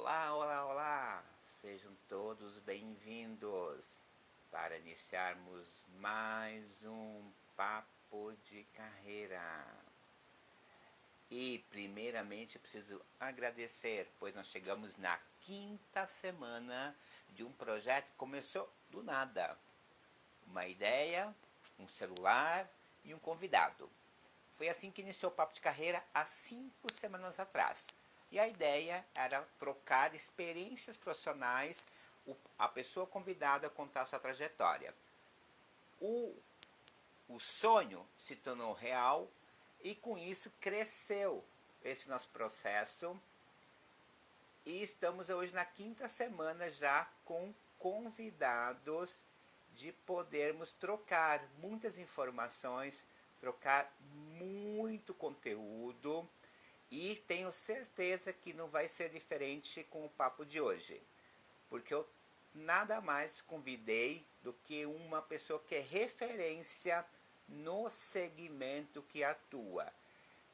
Olá, olá, olá! Sejam todos bem-vindos para iniciarmos mais um Papo de Carreira. E, primeiramente, eu preciso agradecer, pois nós chegamos na quinta semana de um projeto que começou do nada. Uma ideia, um celular e um convidado. Foi assim que iniciou o Papo de Carreira há 5 semanas atrás. E a ideia era trocar experiências profissionais, a pessoa convidada a contar sua trajetória. O sonho se tornou real e com isso cresceu esse nosso processo. E estamos hoje na quinta semana já com convidados de podermos trocar muitas informações, trocar muito conteúdo. E tenho certeza que não vai ser diferente com o papo de hoje, porque eu nada mais convidei do que uma pessoa que é referência no segmento que atua.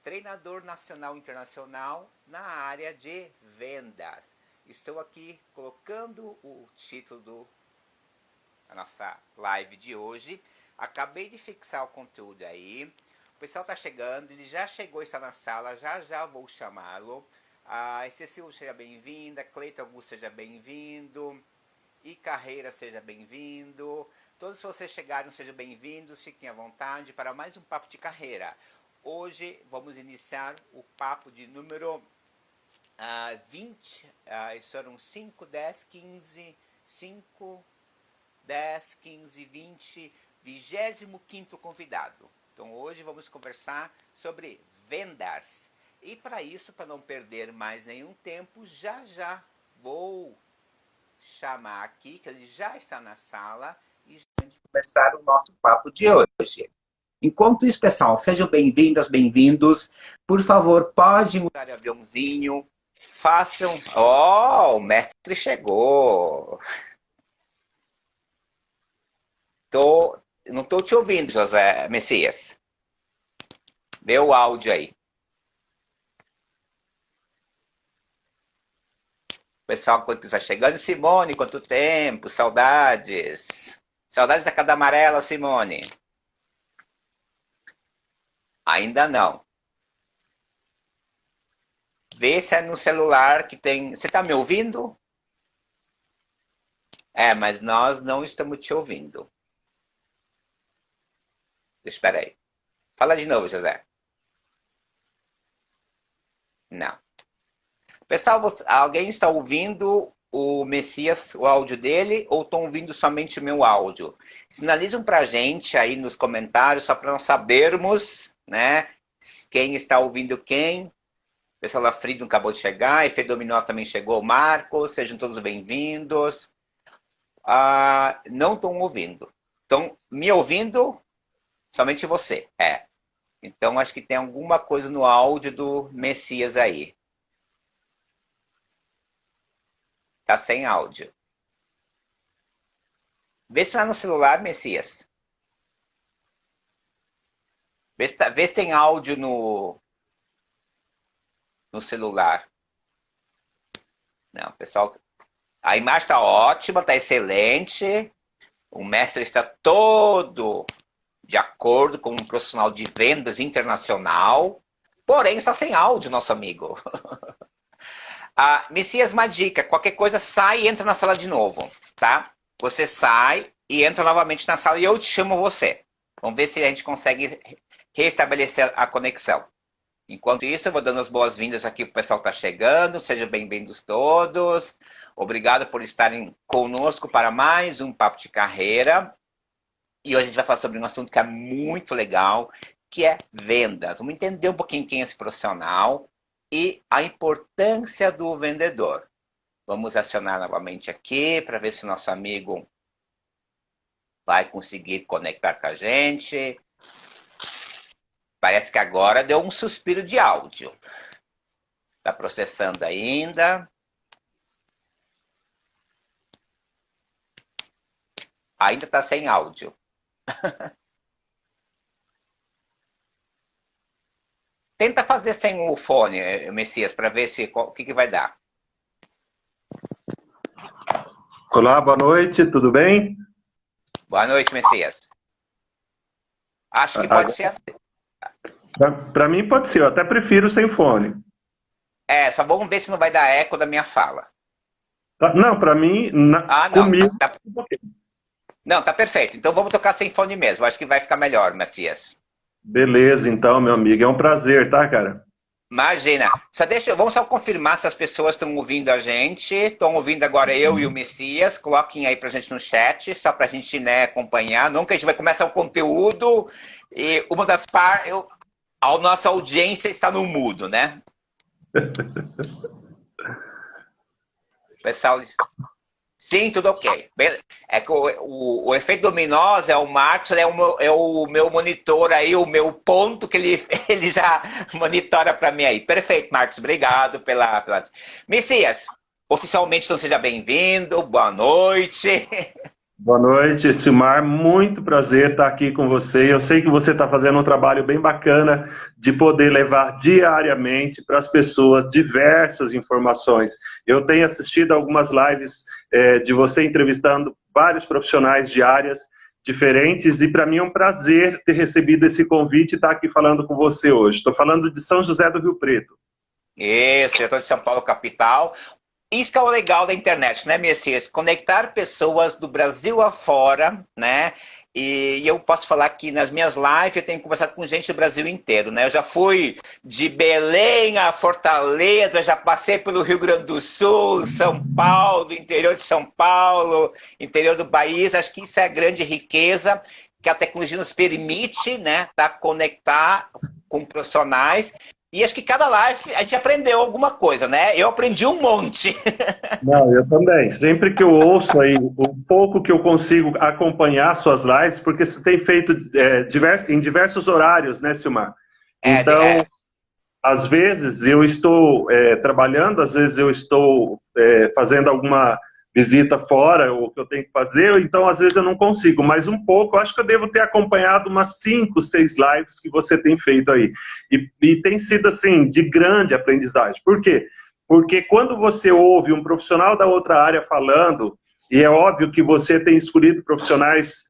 Treinador nacional e internacional na área de vendas. Estou aqui colocando o título da nossa live de hoje. Acabei de fixar o conteúdo aí. O pessoal está chegando, ele já chegou, está na sala, já vou chamá-lo. Cecília, seja bem-vinda. Cleiton Augusto, seja bem-vindo. E Carreira, seja bem-vindo. Todos vocês chegaram, sejam bem-vindos, fiquem à vontade para mais um Papo de Carreira. Hoje vamos iniciar o papo de número 20. Foram 5, 10, 15, 5, 10, 15, 20, 25º convidado. Então hoje vamos conversar sobre vendas. E para isso, para não perder mais nenhum tempo, já vou chamar aqui, que ele já está na sala, e já vamos começar o nosso papo de hoje. Enquanto isso, pessoal, sejam bem-vindas, bem-vindos. Por favor, pode mudar o aviãozinho. Façam... Oh, o mestre chegou. Não estou te ouvindo, José Messias. Vê o áudio aí. Pessoal, quanto vai chegando. Simone, quanto tempo? Saudades. Saudades da Cada Amarela, Simone. Ainda não. Vê se é no celular que tem... Você está me ouvindo? Mas nós não estamos te ouvindo. Espera aí. Fala de novo, José. Não. Pessoal, alguém está ouvindo o Messias, o áudio dele, ou estão ouvindo somente o meu áudio? Sinalizam para a gente aí nos comentários, só para nós sabermos, né? Quem está ouvindo quem. O pessoal da Freedom acabou de chegar, Efe Dominós também chegou, Marcos, sejam todos bem-vindos. Não estão ouvindo. Estão me ouvindo? Somente você. Então acho que tem alguma coisa no áudio do Messias aí. Tá sem áudio. Vê se lá no celular, Messias. Vê se tem áudio no celular. Não, pessoal. A imagem está ótima, está excelente. O mestre está todo de acordo com um profissional de vendas internacional. Porém, está sem áudio, nosso amigo. Messias, uma dica. Qualquer coisa, sai e entra na sala de novo, tá? Você sai e entra novamente na sala e eu te chamo você. Vamos ver se a gente consegue restabelecer a conexão. Enquanto isso, eu vou dando as boas-vindas aqui para o pessoal que está chegando. Sejam bem-vindos todos. Obrigado por estarem conosco para mais um Papo de Carreira. E hoje a gente vai falar sobre um assunto que é muito legal, que é vendas. Vamos entender um pouquinho quem é esse profissional e a importância do vendedor. Vamos acionar novamente aqui para ver se o nosso amigo vai conseguir conectar com a gente. Parece que agora deu um suspiro de áudio. Está processando ainda. Ainda está sem áudio. Tenta fazer sem o fone, Messias, para ver se o que vai dar. Olá, boa noite, tudo bem? Boa noite, Messias. Acho que pode ser assim. Para mim pode ser, eu até prefiro sem fone. Só vamos ver se não vai dar eco da minha fala. Não, para mim, Ah, não, comigo, tudo ok. não, tá perfeito. Então vamos tocar sem fone mesmo. Acho que vai ficar melhor, Messias. Beleza, então, meu amigo, é um prazer, tá, cara? Imagina. Vamos só confirmar se as pessoas estão ouvindo a gente. Estão ouvindo agora eu e o Messias. Coloquem aí pra gente no chat, só pra gente, né, acompanhar. Nunca a gente vai começar o conteúdo e uma das partes, a nossa audiência está no mudo, né? Pessoal, sim, tudo ok. É que o efeito dominós é o Marcos, é o meu monitor aí, o meu ponto que ele, ele já monitora para mim aí. Perfeito, Marcos, obrigado pela... Messias, oficialmente então seja bem-vindo, boa noite. Boa noite, Silmar, muito prazer estar aqui com você. Eu sei que você está fazendo um trabalho bem bacana de poder levar diariamente para as pessoas diversas informações. Eu tenho assistido algumas lives de você entrevistando vários profissionais de áreas diferentes e para mim é um prazer ter recebido esse convite e estar aqui falando com você hoje. Estou falando de São José do Rio Preto. Isso, eu estou de São Paulo, capital. Isso que é o legal da internet, né, Messias? Conectar pessoas do Brasil afora, né? E eu posso falar que nas minhas lives eu tenho conversado com gente do Brasil inteiro, né? Eu já fui de Belém a Fortaleza, já passei pelo Rio Grande do Sul, São Paulo, interior de São Paulo, interior do país. Acho que isso é a grande riqueza que a tecnologia nos permite, né? Tá, conectar com profissionais e acho que cada live a gente aprendeu alguma coisa, né? Eu aprendi um monte. Não, eu também. Sempre que eu ouço aí, o pouco que eu consigo acompanhar suas lives, porque você tem feito em diversos horários, né, Silmar? Então, É, às vezes eu estou trabalhando, às vezes eu estou fazendo alguma visita fora, o que eu tenho que fazer, então às vezes eu não consigo, mas um pouco, eu acho que eu devo ter acompanhado umas 5, 6 lives que você tem feito aí. E tem sido, assim, de grande aprendizagem. Por quê? Porque quando você ouve um profissional da outra área falando, e é óbvio que você tem escolhido profissionais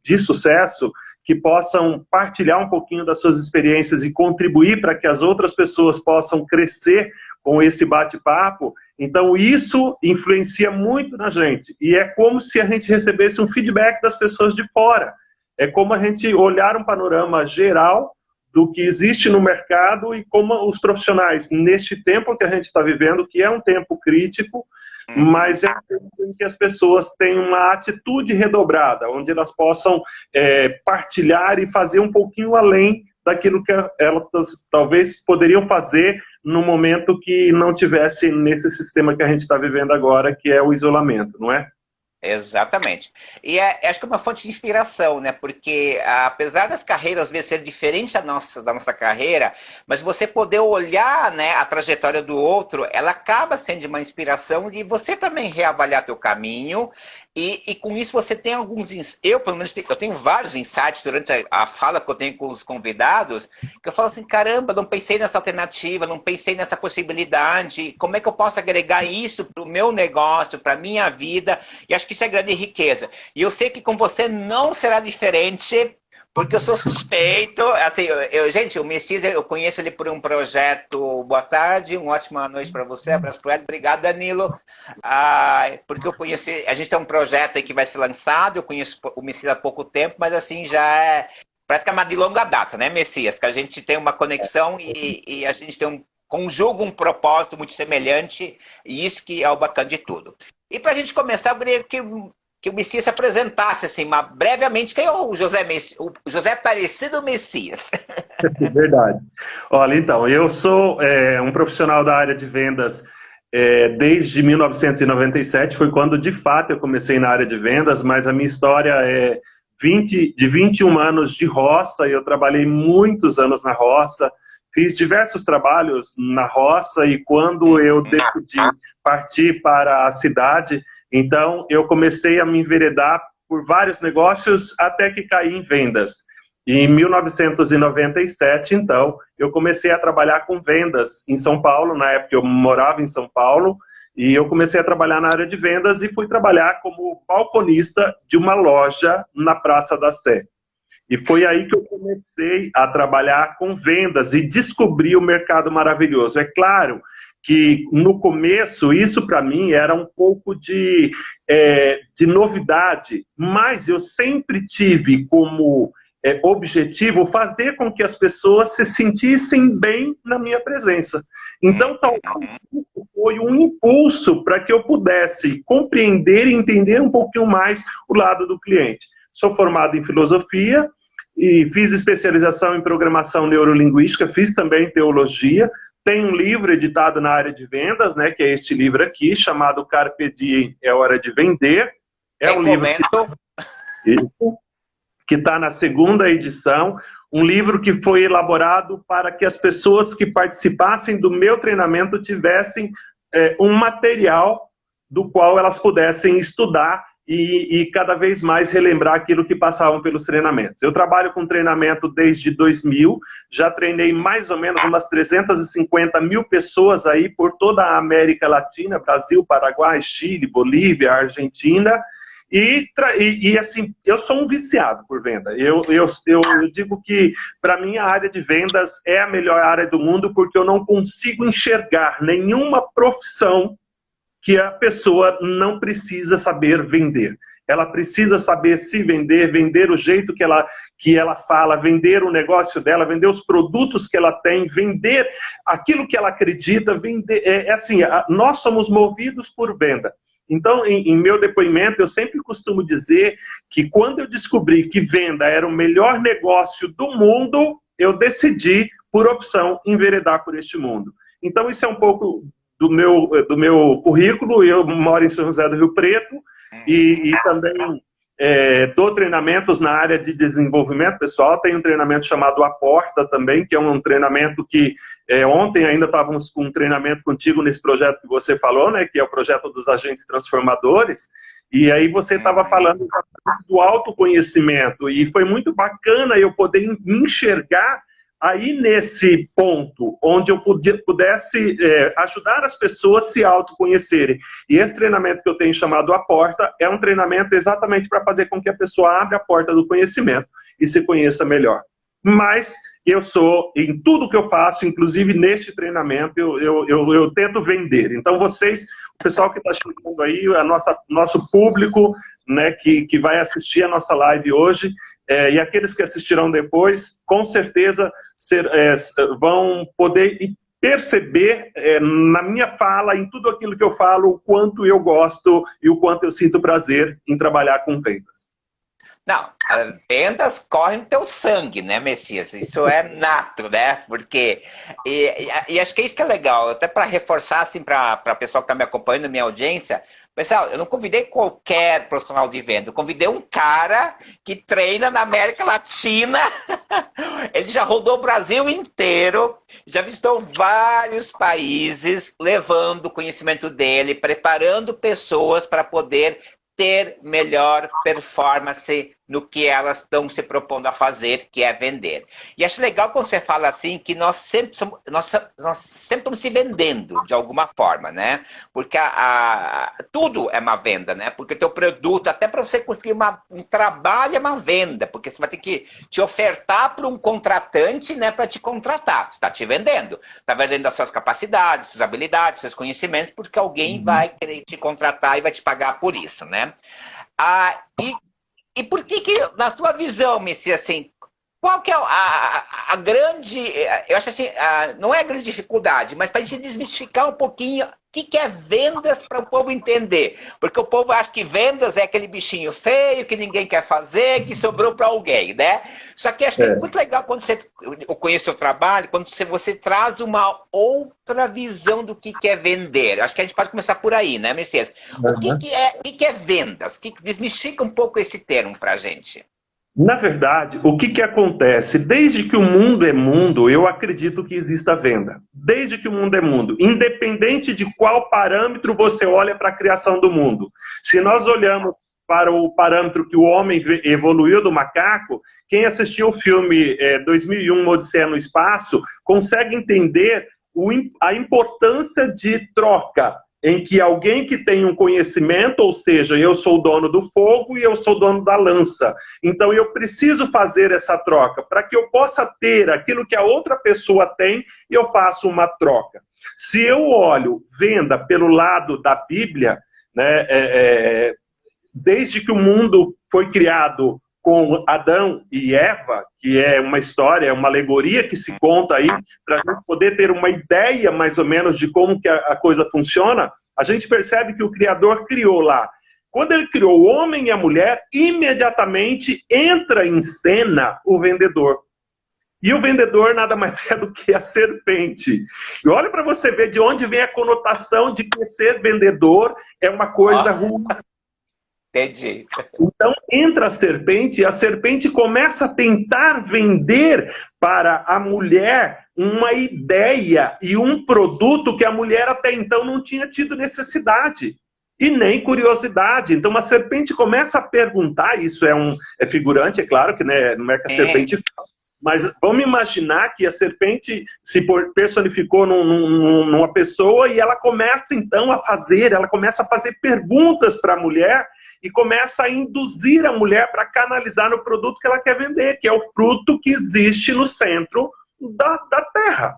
de sucesso, que possam partilhar um pouquinho das suas experiências e contribuir para que as outras pessoas possam crescer com esse bate-papo. Então, isso influencia muito na gente. E é como se a gente recebesse um feedback das pessoas de fora. É como a gente olhar um panorama geral do que existe no mercado e como os profissionais, neste tempo que a gente está vivendo, que é um tempo crítico, mas é um tempo em que as pessoas têm uma atitude redobrada, onde elas possam partilhar e fazer um pouquinho além daquilo que elas talvez poderiam fazer no momento que não tivesse nesse sistema que a gente está vivendo agora, que é o isolamento, não é? exatamente. E acho que é uma fonte de inspiração, né? Porque apesar das carreiras às vezes serem diferentes da nossa carreira, mas você poder olhar, né, a trajetória do outro, ela acaba sendo uma inspiração de você também reavaliar teu caminho e com isso você tem alguns... Eu, pelo menos, eu tenho vários insights durante a fala que eu tenho com os convidados, que eu falo assim, caramba, não pensei nessa alternativa, não pensei nessa possibilidade, como é que eu posso agregar isso para o meu negócio, para a minha vida? E acho que isso é grande riqueza. E eu sei que com você não será diferente, porque eu sou suspeito. Assim, gente, o Messias, eu conheço ele por um projeto. Boa tarde, uma ótima noite para você. Abraço para ele. Obrigado, Danilo. Porque eu conheci. A gente tem um projeto aí que vai ser lançado. Eu conheço o Messias há pouco tempo, mas assim já é. Parece que é uma de longa data, né, Messias? Que a gente tem uma conexão e a gente tem conjuga um propósito muito semelhante, e isso que é o bacana de tudo. E para a gente começar, eu queria que o Messias se apresentasse, assim, brevemente, quem é o o José Aparecido Messias? Verdade. Olha, então, eu sou um profissional da área de vendas desde 1997, foi quando de fato eu comecei na área de vendas, mas a minha história é 21 anos de roça, e eu trabalhei muitos anos na roça, fiz diversos trabalhos na roça, e quando eu decidi partir para a cidade, então eu comecei a me enveredar por vários negócios até que caí em vendas. E em 1997, então, eu comecei a trabalhar com vendas em São Paulo. Na época eu morava em São Paulo, E eu comecei a trabalhar na área de vendas e fui trabalhar como balconista de uma loja na Praça da Sé. E foi aí que eu comecei a trabalhar com vendas e descobri o mercado maravilhoso. É claro que no começo isso para mim era um pouco de novidade, mas eu sempre tive como objetivo fazer com que as pessoas se sentissem bem na minha presença. Então, talvez isso foi um impulso para que eu pudesse compreender e entender um pouquinho mais o lado do cliente. Sou formado em filosofia e fiz especialização em programação neurolinguística, fiz também teologia. Tem um livro editado na área de vendas, né, que é este livro aqui, chamado Carpe Diem, é hora de vender. É um livro que está na segunda edição, um livro que foi elaborado para que as pessoas que participassem do meu treinamento tivessem um material do qual elas pudessem estudar e cada vez mais relembrar aquilo que passavam pelos treinamentos. Eu trabalho com treinamento desde 2000, já treinei mais ou menos umas 350 mil pessoas aí por toda a América Latina, Brasil, Paraguai, Chile, Bolívia, Argentina, e assim, eu sou um viciado por venda. Eu digo que, para mim, a área de vendas é a melhor área do mundo, porque eu não consigo enxergar nenhuma profissão que a pessoa não precisa saber vender. Ela precisa saber se vender, vender o jeito que ela fala, vender o negócio dela, vender os produtos que ela tem, vender aquilo que ela acredita, vender. Nós somos movidos por venda. Então, em meu depoimento, eu sempre costumo dizer que quando eu descobri que venda era o melhor negócio do mundo, eu decidi, por opção, enveredar por este mundo. Então, isso é um pouco do meu currículo. Eu moro em São José do Rio Preto e também dou treinamentos na área de desenvolvimento pessoal. Tem um treinamento chamado A Porta também, que é um treinamento que ontem ainda estávamos com um treinamento contigo nesse projeto que você falou, né, que é o projeto dos agentes transformadores, e aí você estava falando do autoconhecimento, e foi muito bacana eu poder enxergar aí nesse ponto, onde eu pudesse ajudar as pessoas a se autoconhecerem. E esse treinamento que eu tenho chamado A Porta é um treinamento exatamente para fazer com que a pessoa abra a porta do conhecimento e se conheça melhor. Mas eu sou, em tudo que eu faço, inclusive neste treinamento, eu tento vender. Então vocês, o pessoal que está chegando aí, nosso público, né, que vai assistir a nossa live hoje, e aqueles que assistirão depois, com certeza vão poder perceber na minha fala, em tudo aquilo que eu falo, o quanto eu gosto e o quanto eu sinto prazer em trabalhar com vendas. Não, vendas correm no teu sangue, né, Messias? Isso é nato, né? Porque, e acho que é isso que é legal, até para reforçar, assim, para a pessoa que está me acompanhando, minha audiência. Pessoal, eu não convidei qualquer profissional de venda, eu convidei um cara que treina na América Latina, ele já rodou o Brasil inteiro, já visitou vários países, levando o conhecimento dele, preparando pessoas para poder ter melhor performance no que elas estão se propondo a fazer, que é vender. E acho legal quando você fala assim, que nós sempre estamos se vendendo, de alguma forma, né? Porque tudo é uma venda, né? Porque o teu produto, até para você conseguir um trabalho, é uma venda, porque você vai ter que te ofertar para um contratante, né, para te contratar. Você está te vendendo. Está vendendo as suas capacidades, suas habilidades, seus conhecimentos, porque alguém vai querer te contratar e vai te pagar por isso, né? E por que, na sua visão, Messias, assim, qual que é a grande... Eu acho assim, não é a grande dificuldade, mas para a gente desmistificar um pouquinho o que é vendas para o povo entender. Porque o povo acha que vendas é aquele bichinho feio, que ninguém quer fazer, que sobrou para alguém, né? Só que acho que é muito legal quando eu conheço o seu trabalho, quando você traz uma outra visão do que é vender. Acho que a gente pode começar por aí, né, Messias? O que é vendas? Desmistifica um pouco esse termo para a gente. Na verdade, o que acontece? Desde que o mundo é mundo, eu acredito que exista venda. Desde que o mundo é mundo. Independente de qual parâmetro você olha para a criação do mundo. Se nós olhamos para o parâmetro que o homem evoluiu do macaco, quem assistiu o filme 2001, Uma Odisseia no Espaço, consegue entender a importância de troca em que alguém que tem um conhecimento, ou seja, eu sou o dono do fogo e eu sou o dono da lança. Então eu preciso fazer essa troca. Para que eu possa ter aquilo que a outra pessoa tem, eu faço uma troca. Se eu olho venda pelo lado da Bíblia, né, desde que o mundo foi criado com Adão e Eva, que é uma história, é uma alegoria que se conta aí, para a gente poder ter uma ideia mais ou menos de como que a coisa funciona, a gente percebe que o Criador criou lá. Quando ele criou o homem e a mulher, imediatamente entra em cena o vendedor. E o vendedor nada mais é do que a serpente. E olha para você ver de onde vem a conotação de que ser vendedor é uma coisa ruim. Entendi. Então entra a serpente e a serpente começa a tentar vender para a mulher uma ideia e um produto que a mulher até então não tinha tido necessidade e nem curiosidade. Então a serpente começa a perguntar, isso é figurante, é claro que né, não é que a serpente fala, mas vamos imaginar que a serpente se personificou numa pessoa e ela começa então ela começa a fazer perguntas para a mulher e começa a induzir a mulher para canalizar no produto que ela quer vender, que é o fruto que existe no centro da terra.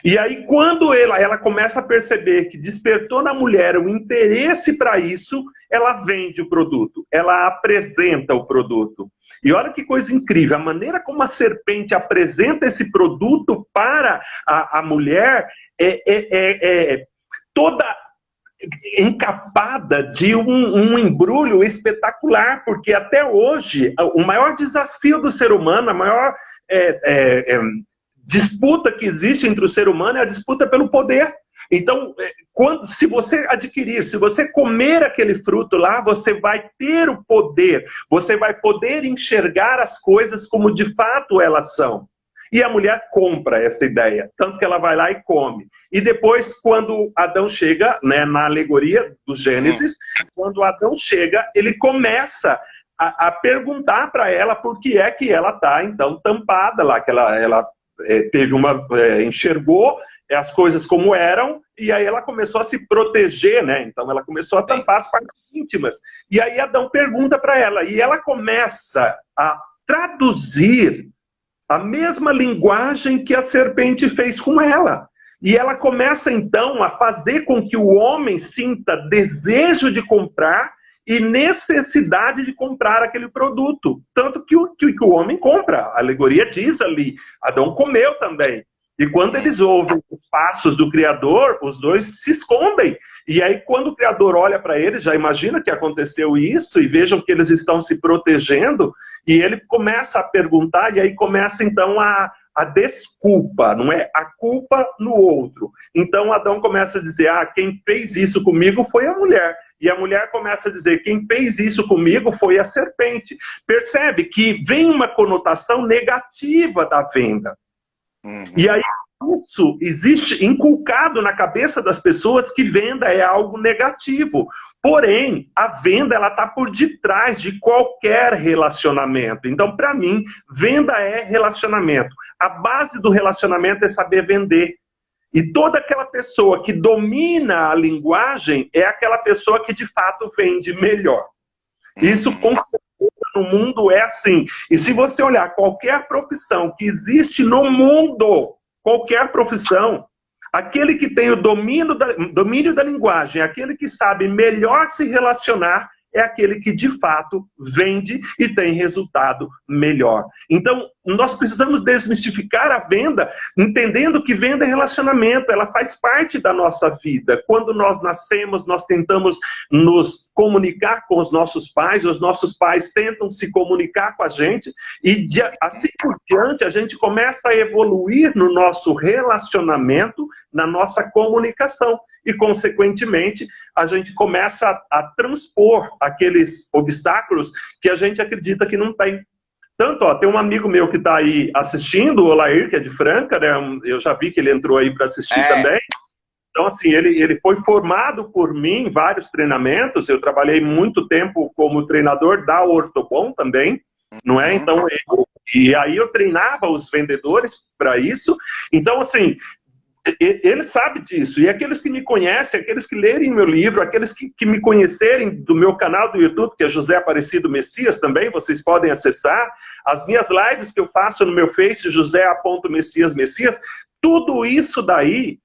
E aí, quando ela começa a perceber que despertou na mulher o interesse para isso, ela vende o produto, ela apresenta o produto. E olha que coisa incrível, a maneira como a serpente apresenta esse produto para a mulher é toda encapada de um embrulho espetacular, porque até hoje o maior desafio do ser humano, a maior disputa que existe entre o ser humano é a disputa pelo poder. Então, se você adquirir, se você comer aquele fruto lá, você vai ter o poder, você vai poder enxergar as coisas como de fato elas são. E a mulher compra essa ideia, tanto que ela vai lá e come. E depois, quando Adão chega, né, na alegoria do Gênesis, quando Adão chega, ele começa a perguntar para ela por que é que ela está, então, tampada lá, que ela teve enxergou as coisas como eram, e aí ela começou a se proteger, né? Então ela começou a tampar as partes íntimas. E aí Adão pergunta para ela, e ela começa a traduzir a mesma linguagem que a serpente fez com ela. E ela começa, então, a fazer com que o homem sinta desejo de comprar e necessidade de comprar aquele produto. Tanto que o homem compra. A alegoria diz ali, Adão comeu também. E quando eles ouvem os passos do Criador, os dois se escondem. E aí, quando o Criador olha para eles, já imagina que aconteceu isso, e vejam que eles estão se protegendo, e ele começa a perguntar, e aí começa então a desculpa, não é? A culpa no outro. Então Adão começa a dizer, quem fez isso comigo foi a mulher. E a mulher começa a dizer, quem fez isso comigo foi a serpente. Percebe que vem uma conotação negativa da venda. E aí isso existe inculcado na cabeça das pessoas que venda é algo negativo. Porém, a venda ela está por detrás de qualquer relacionamento. Então, para mim, venda é relacionamento. A base do relacionamento é saber vender. E toda aquela pessoa que domina a linguagem é aquela pessoa que de fato vende melhor. Isso com no mundo é assim. E se você olhar qualquer profissão que existe no mundo, qualquer profissão, aquele que tem o domínio da linguagem, aquele que sabe melhor se relacionar, é aquele que de fato vende e tem resultado melhor. Então, nós precisamos desmistificar a venda, entendendo que venda é relacionamento, ela faz parte da nossa vida. Quando nós nascemos, nós tentamos nos comunicar com os nossos pais tentam se comunicar com a gente, e assim por diante a gente começa a evoluir no nosso relacionamento, na nossa comunicação. E, consequentemente, a gente começa a transpor aqueles obstáculos que a gente acredita que não tem. Tanto, tem um amigo meu que está aí assistindo, o Olair, que é de Franca, né? Eu já vi que ele entrou aí para assistir também. Então, assim, ele foi formado por mim em vários treinamentos. Eu trabalhei muito tempo como treinador da Ortobon também, não é? Então, e aí eu treinava os vendedores para isso. Então, assim, ele sabe disso. E aqueles que me conhecem, aqueles que lerem meu livro, aqueles que me conhecerem do meu canal do YouTube, que é José Aparecido Messias também, vocês podem acessar. As minhas lives que eu faço no meu Face, José.Messias, tudo isso daí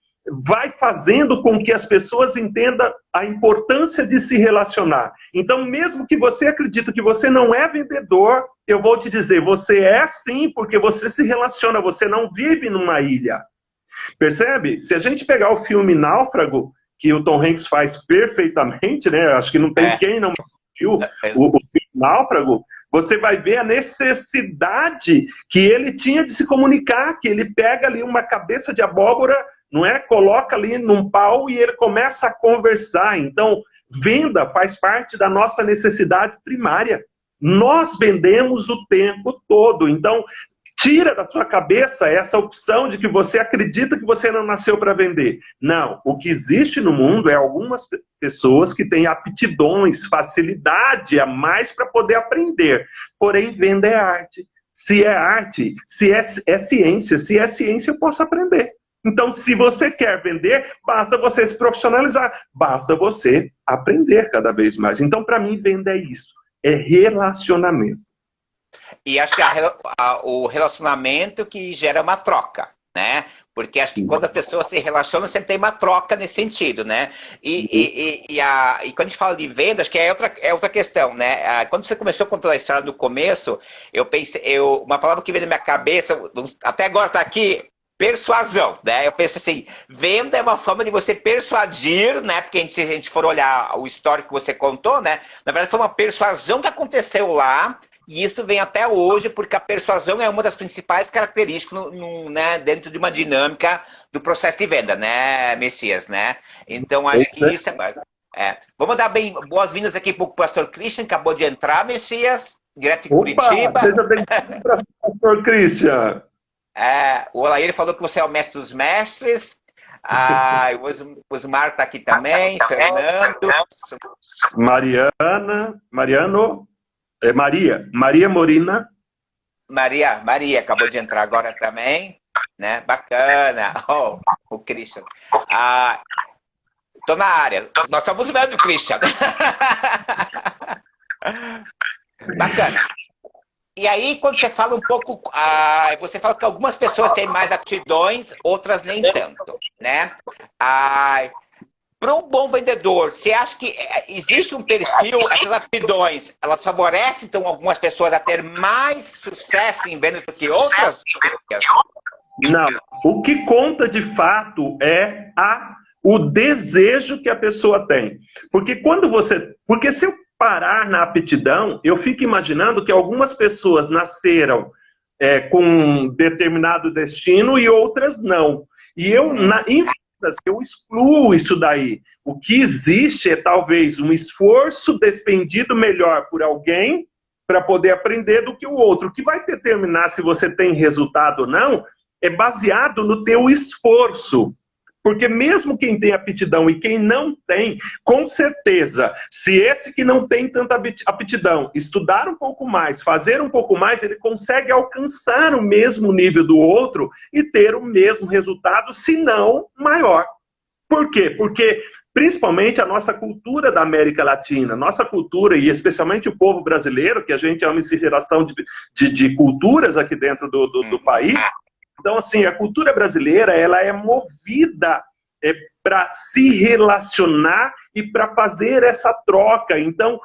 vai fazendo com que as pessoas entendam a importância de se relacionar. Então, mesmo que você acredite que você não é vendedor, eu vou te dizer, você é sim, porque você se relaciona, você não vive numa ilha. Percebe? Se a gente pegar o filme Náufrago, que o Tom Hanks faz perfeitamente, né? Acho que não tem quem não viu o filme Náufrago, você vai ver a necessidade que ele tinha de se comunicar, que ele pega ali uma cabeça de abóbora, não é? Coloca ali num pau e ele começa a conversar. Então, venda faz parte da nossa necessidade primária. Nós vendemos o tempo todo. Então, tira da sua cabeça essa opção de que você acredita que você não nasceu para vender. Não, o que existe no mundo é algumas pessoas que têm aptidões, facilidade a mais para poder aprender. Porém, venda é arte. Se é arte, se é ciência. Se é ciência, eu posso aprender. Então, se você quer vender, basta você se profissionalizar. Basta você aprender cada vez mais. Então, para mim, venda é isso. É relacionamento. E acho que o relacionamento que gera uma troca, né? Porque acho que quando as pessoas se relacionam, sempre tem uma troca nesse sentido, né? E quando a gente fala de venda, acho que é outra questão, né? Quando você começou a contar a história no começo, eu pensei, uma palavra que veio na minha cabeça, até agora está aqui, persuasão, né? Eu penso assim, venda é uma forma de você persuadir, né? Porque se a gente for olhar o histórico que você contou, né? Na verdade foi uma persuasão que aconteceu lá, e isso vem até hoje, porque a persuasão é uma das principais características né, dentro de uma dinâmica do processo de venda, né, Messias, né? Então, acho que isso é... Vamos dar boas-vindas aqui para o pastor Christian, que acabou de entrar, Messias, direto de Curitiba. Seja bem-vindo, pastor Christian. O Olair falou que você é o mestre dos mestres. O Osmar está aqui também, Fernando. Mariano... Maria Morina. Maria, acabou de entrar agora também, né? Bacana. O Christian. Tô na área. Nós estamos vendo o Christian. Bacana. E aí, quando você fala um pouco, você fala que algumas pessoas têm mais aptidões, outras nem tanto, né? Para um bom vendedor, você acha que existe um perfil, essas aptidões, elas favorecem então algumas pessoas a ter mais sucesso em vendas do que outras? Não. O que conta de fato é o desejo que a pessoa tem. Porque se eu parar na aptidão, eu fico imaginando que algumas pessoas nasceram com um determinado destino e outras não. E eu excluo isso daí. O que existe é talvez um esforço despendido melhor por alguém para poder aprender do que o outro. O que vai determinar se você tem resultado ou não é baseado no teu esforço. Porque mesmo quem tem aptidão e quem não tem, com certeza, se esse que não tem tanta aptidão estudar um pouco mais, fazer um pouco mais, ele consegue alcançar o mesmo nível do outro e ter o mesmo resultado, se não maior. Por quê? Porque principalmente a nossa cultura da América Latina, nossa cultura, e especialmente o povo brasileiro, que a gente é uma miscigenação de culturas aqui dentro do país. Então, assim, a cultura brasileira, ela é movida para se relacionar e para fazer essa troca. Então,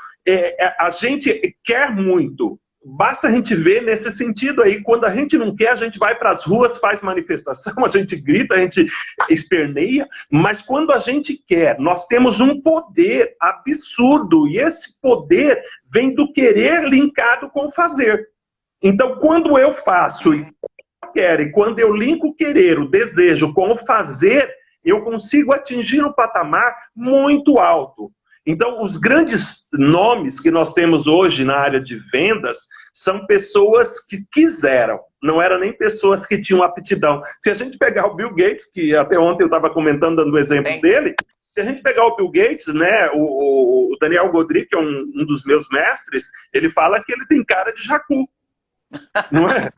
a gente quer muito. Basta a gente ver nesse sentido aí. Quando a gente não quer, a gente vai para as ruas, faz manifestação, a gente grita, a gente esperneia. Mas quando a gente quer, nós temos um poder absurdo. E esse poder vem do querer linkado com o fazer. Então, quando eu faço e quando eu linko o querer, o desejo com o fazer, eu consigo atingir um patamar muito alto. Então, os grandes nomes que nós temos hoje na área de vendas são pessoas que quiseram, não eram nem pessoas que tinham aptidão. Se a gente pegar o Bill Gates, que até ontem eu estava comentando, dando o exemplo dele, se a gente pegar o Bill Gates, né, o Daniel Godry, que é um dos meus mestres, ele fala que ele tem cara de jacu, não é?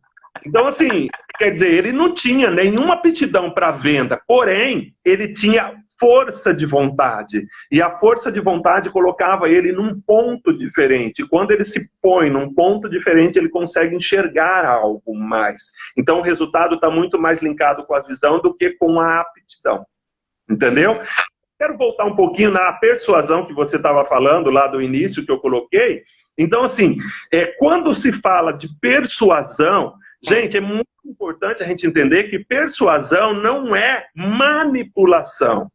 Então, assim, quer dizer, ele não tinha nenhuma aptidão para venda, porém, ele tinha força de vontade. E a força de vontade colocava ele num ponto diferente. Quando ele se põe num ponto diferente, ele consegue enxergar algo mais. Então, o resultado está muito mais linkado com a visão do que com a aptidão. Entendeu? Quero voltar um pouquinho na persuasão que você estava falando lá do início, que eu coloquei. Então, assim, quando se fala de persuasão, gente, é muito importante a gente entender que persuasão não é manipulação.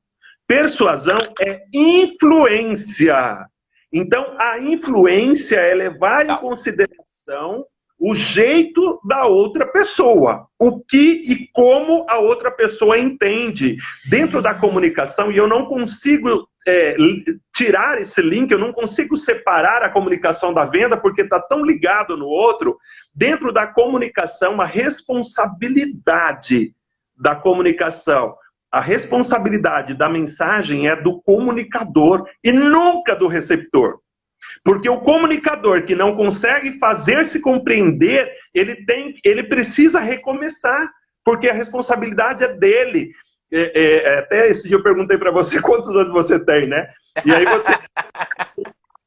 Persuasão é influência. Então, a influência é levar em consideração o jeito da outra pessoa, o que e como a outra pessoa entende. Dentro da comunicação, e eu não consigo tirar esse link, eu não consigo separar a comunicação da venda, porque está tão ligado no outro. Dentro da comunicação, a responsabilidade da comunicação, a responsabilidade da mensagem é do comunicador e nunca do receptor. Porque o comunicador que não consegue fazer-se compreender, ele precisa recomeçar, porque a responsabilidade é dele. Até esse dia eu perguntei para você quantos anos você tem, né? E aí você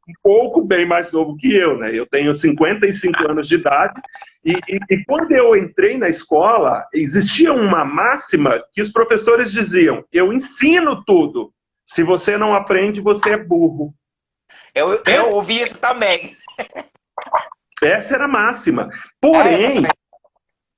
um pouco bem mais novo que eu, né? Eu tenho 55 anos de idade e quando eu entrei na escola, existia uma máxima que os professores diziam: eu ensino tudo, se você não aprende, você é burro. Eu ouvi isso também. Essa era a máxima. Porém,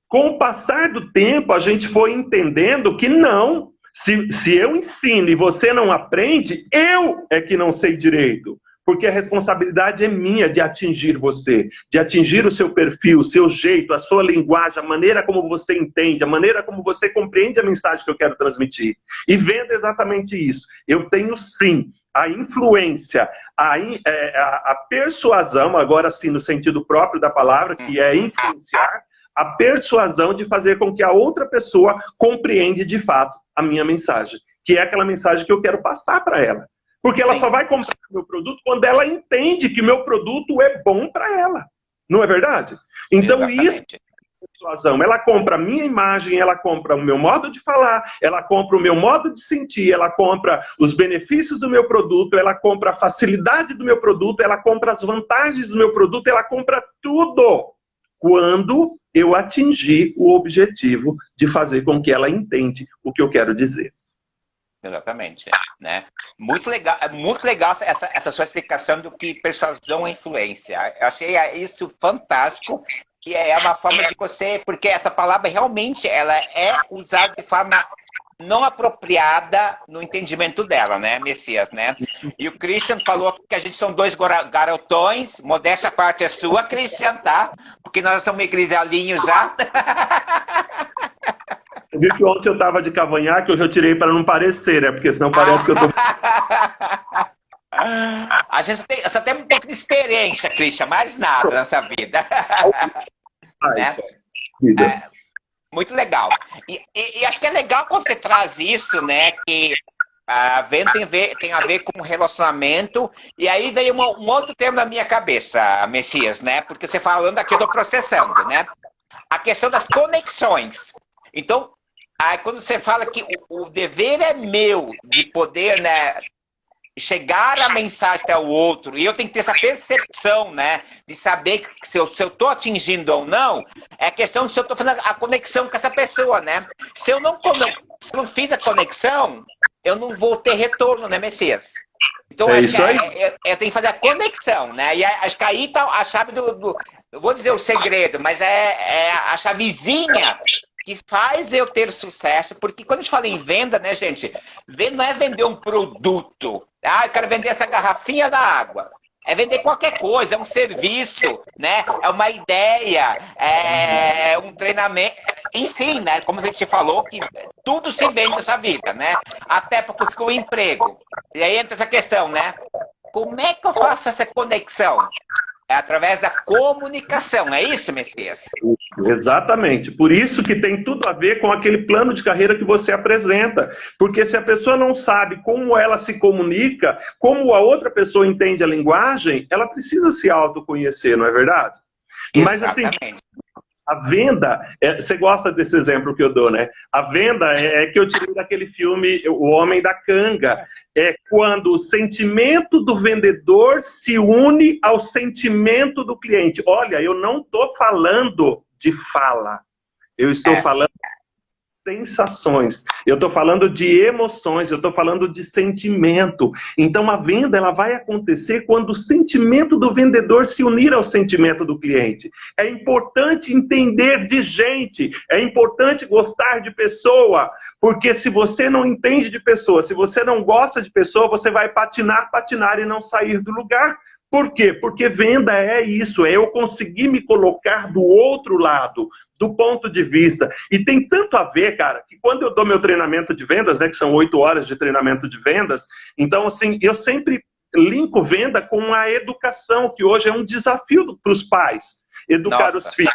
com o passar do tempo, a gente foi entendendo que não. Se eu ensino e você não aprende, eu é que não sei direito. Porque a responsabilidade é minha de atingir você, de atingir o seu perfil, o seu jeito, a sua linguagem, a maneira como você entende, a maneira como você compreende a mensagem que eu quero transmitir. E vendo exatamente isso. Eu tenho sim a influência, a persuasão, agora sim no sentido próprio da palavra, que é influenciar, a persuasão de fazer com que a outra pessoa compreende de fato a minha mensagem, que é aquela mensagem que eu quero passar para ela. Porque ela só vai comprar o meu produto quando ela entende que o meu produto é bom para ela. Não é verdade? Então isso é persuasão. Ela compra a minha imagem, ela compra o meu modo de falar, ela compra o meu modo de sentir, ela compra os benefícios do meu produto, ela compra a facilidade do meu produto, ela compra as vantagens do meu produto, ela compra tudo quando eu atingir o objetivo de fazer com que ela entenda o que eu quero dizer. Exatamente, né? Muito legal essa sua explicação do que persuasão e influência. Eu achei isso fantástico, que é uma forma de você, porque essa palavra realmente ela é usada de forma não apropriada no entendimento dela, né, Messias, né? E o Christian falou que a gente são dois garotões, modéstia parte é sua, Christian, tá? Porque nós somos meio grisalhinhos já. Eu vi que ontem eu tava de cavanhaque, hoje eu tirei para não parecer, né? Porque senão parece que eu tô... A gente só tem um pouco de experiência, Christian, mais nada nessa vida. Né? Muito legal. E acho que é legal quando você traz isso, né? Que a venda tem a ver com relacionamento. E aí veio um outro termo na minha cabeça, Messias, né? Porque você falando aqui, eu tô processando, né? A questão das conexões. Então, aí quando você fala que o dever é meu de poder, né, chegar a mensagem até o outro, e eu tenho que ter essa percepção, né, de saber se eu estou atingindo ou não, é a questão de se eu estou fazendo a conexão com essa pessoa, né? Se eu não fiz a conexão, eu não vou ter retorno, né, Messias? Então, acho que eu tenho que fazer a conexão, né? E acho que aí está a chave eu vou dizer o segredo, mas é a chavezinha que faz eu ter sucesso, porque quando a gente fala em venda, né, gente? Venda não é vender um produto. Ah, eu quero vender essa garrafinha da água. É vender qualquer coisa, é um serviço, né? É uma ideia, é um treinamento, enfim, né? Como a gente falou, que tudo se vende nessa vida, né? Até para conseguir um emprego. E aí entra essa questão, né? Como é que eu faço essa conexão? É através da comunicação, é isso, Messias? Exatamente. Por isso que tem tudo a ver com aquele plano de carreira que você apresenta. Porque se a pessoa não sabe como ela se comunica, como a outra pessoa entende a linguagem, ela precisa se autoconhecer, não é verdade? Exatamente. Mas assim, A venda, você gosta desse exemplo que eu dou, né? A venda é que eu tirei daquele filme O Homem da Canga. É quando o sentimento do vendedor se une ao sentimento do cliente. Olha, eu não estou falando de fala, eu estou falando sensações, eu estou falando de emoções, eu estou falando de sentimento. Então a venda ela vai acontecer quando o sentimento do vendedor se unir ao sentimento do cliente. É importante entender de gente, é importante gostar de pessoa, porque se você não entende de pessoa, se você não gosta de pessoa, você vai patinar, patinar e não sair do lugar. Por quê? Porque venda é isso, é eu conseguir me colocar do outro lado, do ponto de vista. E tem tanto a ver, cara, que quando eu dou meu treinamento de vendas, né, que são 8 horas de treinamento de vendas, então, assim, eu sempre linko venda com a educação, que hoje é um desafio para os pais, educar os filhos.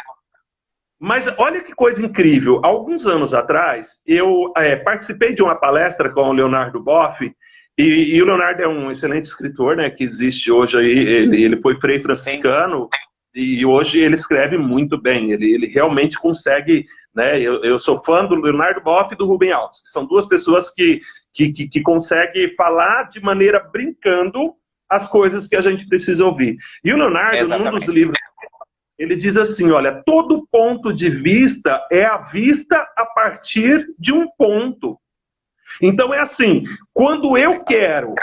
Mas olha que coisa incrível. Alguns anos atrás, eu participei de uma palestra com o Leonardo Boff, e o Leonardo é um excelente escritor, né, que existe hoje aí, ele foi frei franciscano, e hoje ele escreve muito bem, ele realmente consegue, né, eu sou fã do Leonardo Boff e do Rubem Alves, que são duas pessoas que conseguem falar de maneira brincando as coisas que a gente precisa ouvir. E o Leonardo, num dos livros, ele diz assim, olha, todo ponto de vista é a vista a partir de um ponto. Então é assim, quando eu quero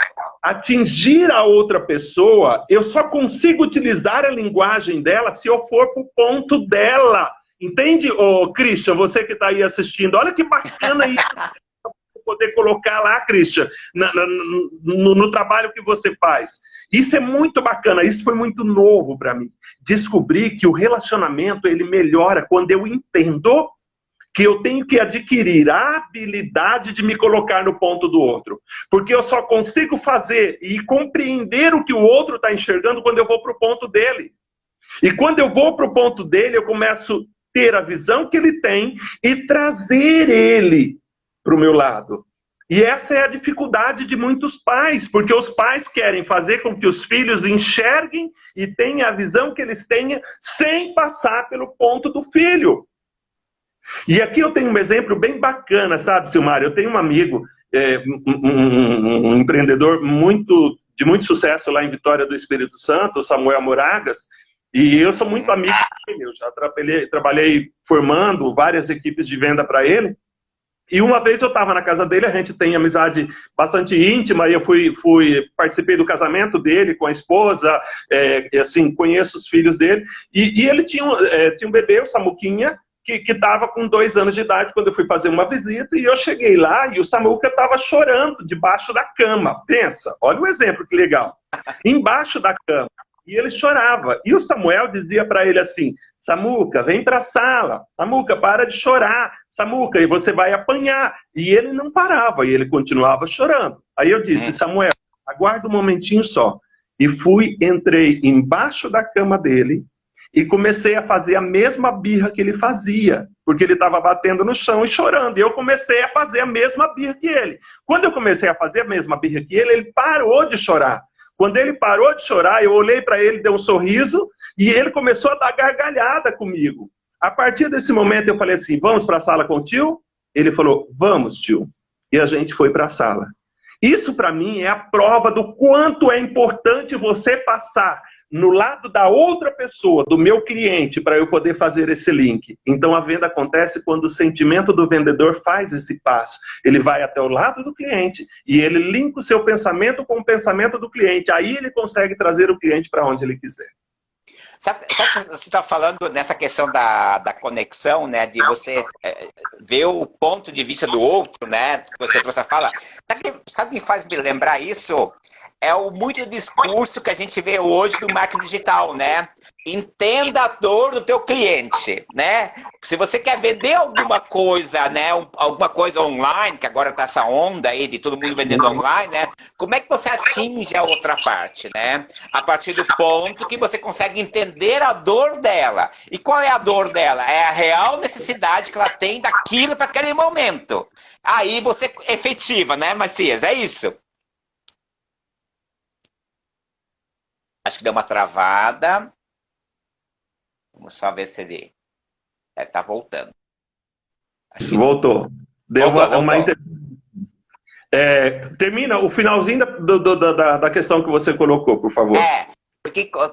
atingir a outra pessoa, eu só consigo utilizar a linguagem dela se eu for para o ponto dela. Entende, Christian, você que está aí assistindo? Olha que bacana isso. Poder colocar lá, Christian, no trabalho que você faz. Isso é muito bacana, isso foi muito novo para mim. Descobri que o relacionamento ele melhora quando eu entendo que eu tenho que adquirir a habilidade de me colocar no ponto do outro. Porque eu só consigo fazer e compreender o que o outro está enxergando quando eu vou para o ponto dele. E quando eu vou para o ponto dele, eu começo a ter a visão que ele tem e trazer ele para o meu lado. E essa é a dificuldade de muitos pais, porque os pais querem fazer com que os filhos enxerguem e tenham a visão que eles tenham sem passar pelo ponto do filho. E aqui eu tenho um exemplo bem bacana, sabe, Silmar? Eu tenho um amigo, um empreendedor de muito sucesso lá em Vitória do Espírito Santo, o Samuel Moragas, e eu sou muito amigo dele, eu já trabalhei formando várias equipes de venda para ele. E uma vez eu estava na casa dele, a gente tem amizade bastante íntima, e eu participei do casamento dele com a esposa, assim, conheço os filhos dele, e ele tinha um bebê, o Samuquinha, que estava com 2 anos de idade quando eu fui fazer uma visita, e eu cheguei lá e o Samuca estava chorando debaixo da cama. Pensa, olha o exemplo que legal. Embaixo da cama. E ele chorava. E o Samuel dizia para ele assim, Samuca, vem para a sala. Samuca, para de chorar. Samuca, e você vai apanhar. E ele não parava, e ele continuava chorando. Aí eu disse, Samuel, aguarda um momentinho só. E entrei embaixo da cama dele, e comecei a fazer a mesma birra que ele fazia, porque ele estava batendo no chão e chorando. E eu comecei a fazer a mesma birra que ele. Quando eu comecei a fazer a mesma birra que ele parou de chorar. Quando ele parou de chorar, eu olhei para ele, dei um sorriso, e ele começou a dar gargalhada comigo. A partir desse momento eu falei assim, vamos para a sala com o tio? Ele falou, vamos, tio. E a gente foi para a sala. Isso para mim é a prova do quanto é importante você passar no lado da outra pessoa, do meu cliente, para eu poder fazer esse link. Então a venda acontece quando o sentimento do vendedor faz esse passo. Ele vai até o lado do cliente e ele linka o seu pensamento com o pensamento do cliente. Aí ele consegue trazer o cliente para onde ele quiser. Sabe que você está falando nessa questão da conexão, né? De você ver o ponto de vista do outro, né? Que você trouxe a fala. Sabe o que faz me lembrar isso? É muito discurso que a gente vê hoje do marketing digital, né? Entenda a dor do teu cliente, né? Se você quer vender alguma coisa, né? Alguma coisa online, que agora tá essa onda aí de todo mundo vendendo online, né? Como é que você atinge a outra parte, né? A partir do ponto que você consegue entender a dor dela. E qual é a dor dela? É a real necessidade que ela tem daquilo para aquele momento. Aí você efetiva, né, Matias? É isso. Acho que deu uma travada. Vamos só ver se ele Tá voltando. Voltou. Deu voltou. Termina o finalzinho da questão que você colocou, por favor.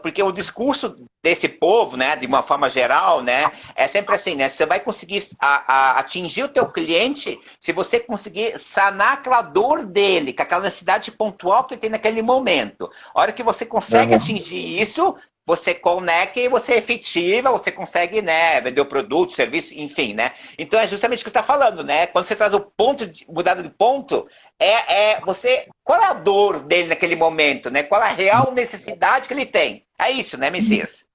Porque o discurso desse povo, né, de uma forma geral, né, é sempre assim, né, você vai conseguir atingir o teu cliente se você conseguir sanar aquela dor dele, com aquela necessidade pontual que ele tem naquele momento. A hora que você consegue atingir isso, você conecta e você efetiva, você consegue, né, vender o produto, serviço, enfim, né? Então é justamente o que você está falando, né? Quando você traz o ponto, mudada de ponto, qual é a dor dele naquele momento, né? Qual é a real necessidade que ele tem? É isso, né, Messias?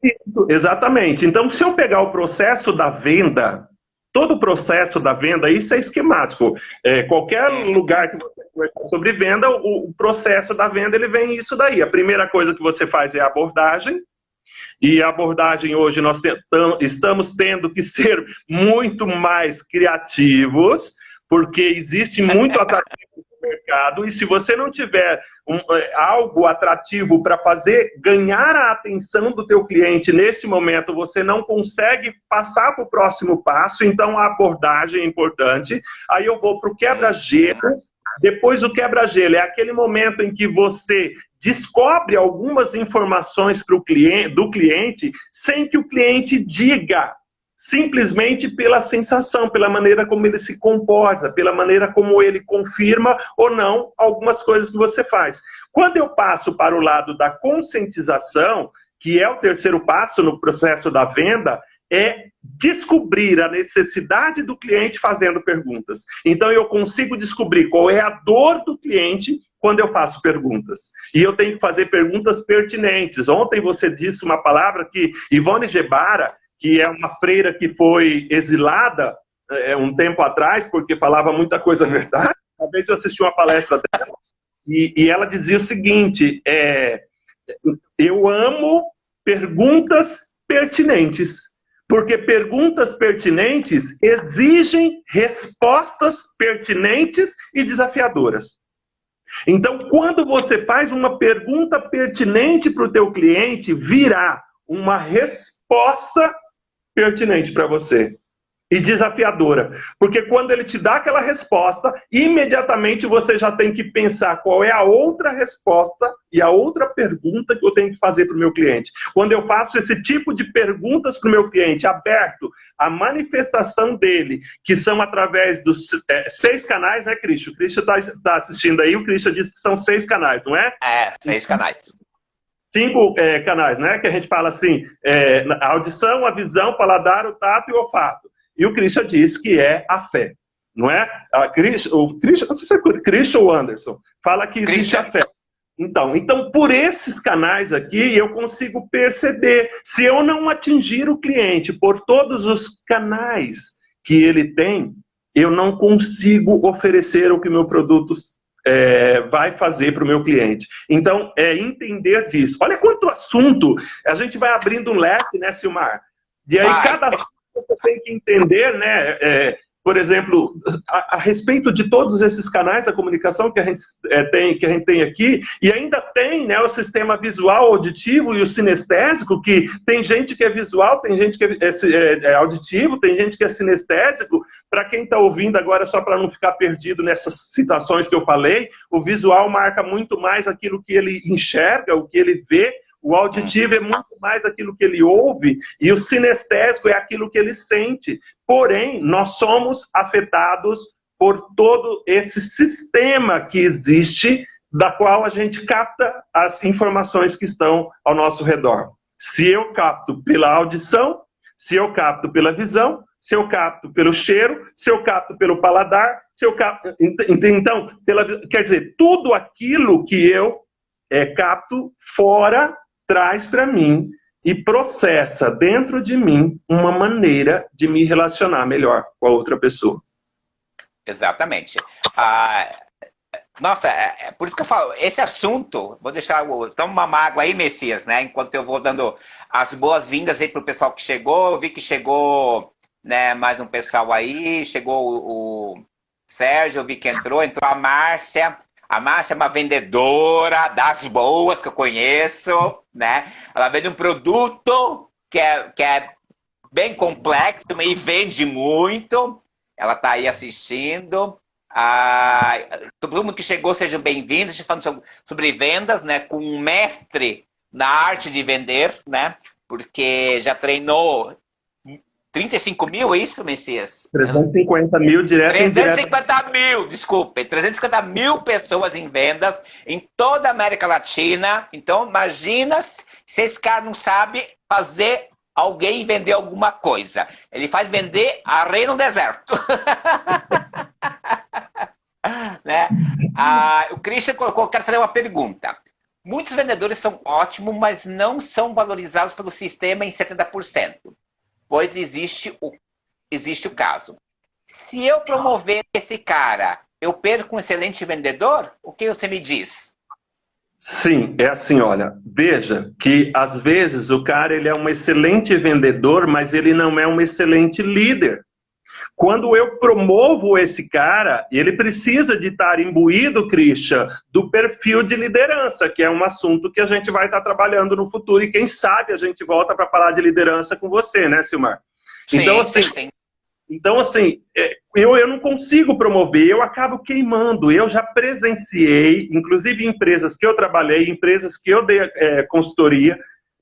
Exatamente. Então, se eu pegar o processo da venda, todo o processo da venda, isso é esquemático. Qualquer lugar que você conversar sobre venda, o processo da venda, ele vem isso daí. A primeira coisa que você faz é a abordagem. E a abordagem hoje nós estamos tendo que ser muito mais criativos, porque existe muito atrativo no mercado, e se você não tiver algo atrativo para fazer ganhar a atenção do teu cliente nesse momento, você não consegue passar para o próximo passo. Então a abordagem é importante. Aí eu vou para o quebra-gelo. Depois do quebra-gelo é aquele momento em que você descobre algumas informações do cliente sem que o cliente diga, simplesmente pela sensação, pela maneira como ele se comporta, pela maneira como ele confirma ou não algumas coisas que você faz. Quando eu passo para o lado da conscientização, que é o terceiro passo no processo da venda, é descobrir a necessidade do cliente fazendo perguntas. Então eu consigo descobrir qual é a dor do cliente quando eu faço perguntas. E eu tenho que fazer perguntas pertinentes. Ontem você disse uma palavra que Ivone Gebara, que é uma freira que foi exilada um tempo atrás, porque falava muita coisa verdade. Uma vez eu assisti uma palestra dela, e ela dizia o seguinte, eu amo perguntas pertinentes, porque perguntas pertinentes exigem respostas pertinentes e desafiadoras. Então, quando você faz uma pergunta pertinente para o teu cliente, virá uma resposta pertinente para você e desafiadora. Porque quando ele te dá aquela resposta, imediatamente você já tem que pensar qual é a outra resposta e a outra pergunta que eu tenho que fazer para o meu cliente. Quando eu faço esse tipo de perguntas para o meu cliente, aberto a manifestação dele, que são através dos 6 canais, né, Cristian? O Cristian está assistindo aí, o Cristian disse que são 6 canais, não é? 6 canais. 5 canais, né? Que a gente fala assim, a audição, a visão, o paladar, o tato e o olfato. E o Christian diz que é a fé, não é? O Christian, não sei se é Christian ou Anderson, fala que existe a fé. Então, por esses canais aqui, eu consigo perceber. Se eu não atingir o cliente por todos os canais que ele tem, eu não consigo oferecer o que meu produto vai fazer para o meu cliente. Então, entender disso. Olha quanto assunto. A gente vai abrindo um leque, né, Silmar? E aí, cada assunto você tem que entender, né? Por exemplo, a respeito de todos esses canais da comunicação que a gente tem aqui, e ainda tem, né, o sistema visual, auditivo e o sinestésico, que tem gente que é visual, tem gente que é auditivo, tem gente que é sinestésico. Para quem está ouvindo agora, só para não ficar perdido nessas citações que eu falei, o visual marca muito mais aquilo que ele enxerga, o que ele vê. O auditivo é muito mais aquilo que ele ouve, e o sinestésico é aquilo que ele sente. Porém, nós somos afetados por todo esse sistema que existe, da qual a gente capta as informações que estão ao nosso redor. Se eu capto pela audição, se eu capto pela visão, se eu capto pelo cheiro, se eu capto pelo paladar, se eu capto... Então, quer dizer, tudo aquilo que eu capto fora traz para mim e processa dentro de mim uma maneira de me relacionar melhor com a outra pessoa. Exatamente. Nossa, por isso que eu falo, esse assunto, vou deixar toma uma mágoa aí, Messias, né? Enquanto eu vou dando as boas-vindas aí pro pessoal que chegou. Eu vi que chegou, né, mais um pessoal aí, chegou o Sérgio, eu vi que entrou a Márcia. A Márcia é uma vendedora das boas que eu conheço, né? Ela vende um produto que é bem complexo e vende muito. Ela está aí assistindo. Todo mundo que chegou, sejam bem-vindos. A gente falando sobre vendas, né? Com um mestre na arte de vender, né? Porque já treinou 35 mil, é isso, Messias? 350 mil direto e indireto. 350 mil, desculpe. 350 mil pessoas em vendas em toda a América Latina. Então, imagina se esse cara não sabe fazer alguém vender alguma coisa. Ele faz vender areia no deserto. Né? O Christian colocou, quero fazer uma pergunta. Muitos vendedores são ótimos, mas não são valorizados pelo sistema em 70%. Pois existe o caso. Se eu promover esse cara, eu perco um excelente vendedor? O que você me diz? Sim, é assim, olha, veja que às vezes o cara ele é um excelente vendedor, mas ele não é um excelente líder. Quando eu promovo esse cara, ele precisa de estar imbuído, Christian, do perfil de liderança, que é um assunto que a gente vai estar trabalhando no futuro, e quem sabe a gente volta para falar de liderança com você, né, Silmar? Sim, então, assim, sim. Então, assim, eu não consigo promover, eu acabo queimando. Eu já presenciei, inclusive em empresas que eu trabalhei, empresas que eu dei consultoria,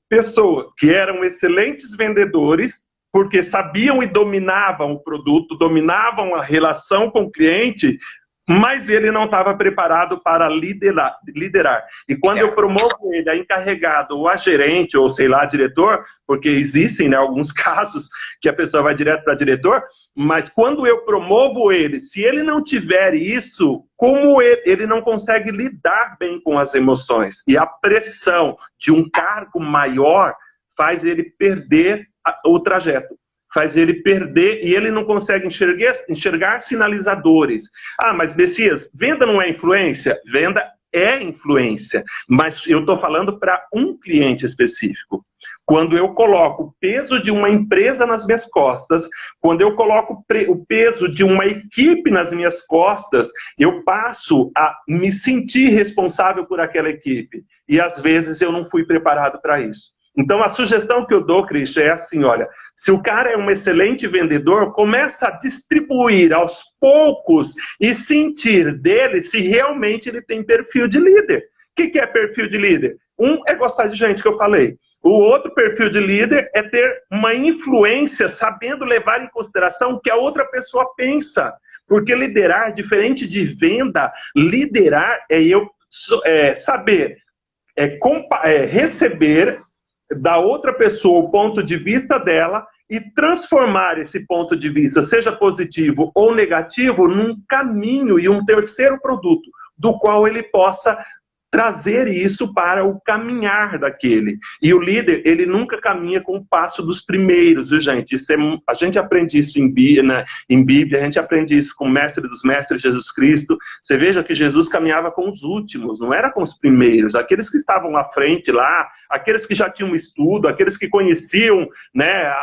pessoas que eram excelentes vendedores, porque sabiam e dominavam o produto, dominavam a relação com o cliente, mas ele não estava preparado para liderar. E quando eu promovo ele a encarregado, ou a gerente, ou sei lá, diretor, porque existem, né, alguns casos que a pessoa vai direto para diretor, mas quando eu promovo ele, se ele não tiver isso, como ele não consegue lidar bem com as emoções. E a pressão de um cargo maior faz ele perder o trajeto. Faz ele perder e ele não consegue enxergar sinalizadores. Mas Messias, venda não é influência? Venda é influência, mas eu estou falando para um cliente específico. Quando eu coloco o peso de uma empresa nas minhas costas, quando eu coloco o peso de uma equipe nas minhas costas, eu passo a me sentir responsável por aquela equipe. E às vezes eu não fui preparado para isso. Então, a sugestão que eu dou, Christian, é assim, olha, se o cara é um excelente vendedor, começa a distribuir aos poucos e sentir dele se realmente ele tem perfil de líder. O que é perfil de líder? Um é gostar de gente, que eu falei. O outro perfil de líder é ter uma influência, sabendo levar em consideração o que a outra pessoa pensa. Porque liderar, diferente de venda, liderar é eu saber receber da outra pessoa o ponto de vista dela e transformar esse ponto de vista, seja positivo ou negativo, num caminho e um terceiro produto, do qual ele possa trazer isso para o caminhar daquele. E o líder, ele nunca caminha com o passo dos primeiros, viu, gente? A gente aprende isso em Bíblia, a gente aprende isso com o mestre dos mestres, Jesus Cristo. Você veja que Jesus caminhava com os últimos, não era com os primeiros. Aqueles que estavam à frente lá, aqueles que já tinham estudo, aqueles que conheciam, né,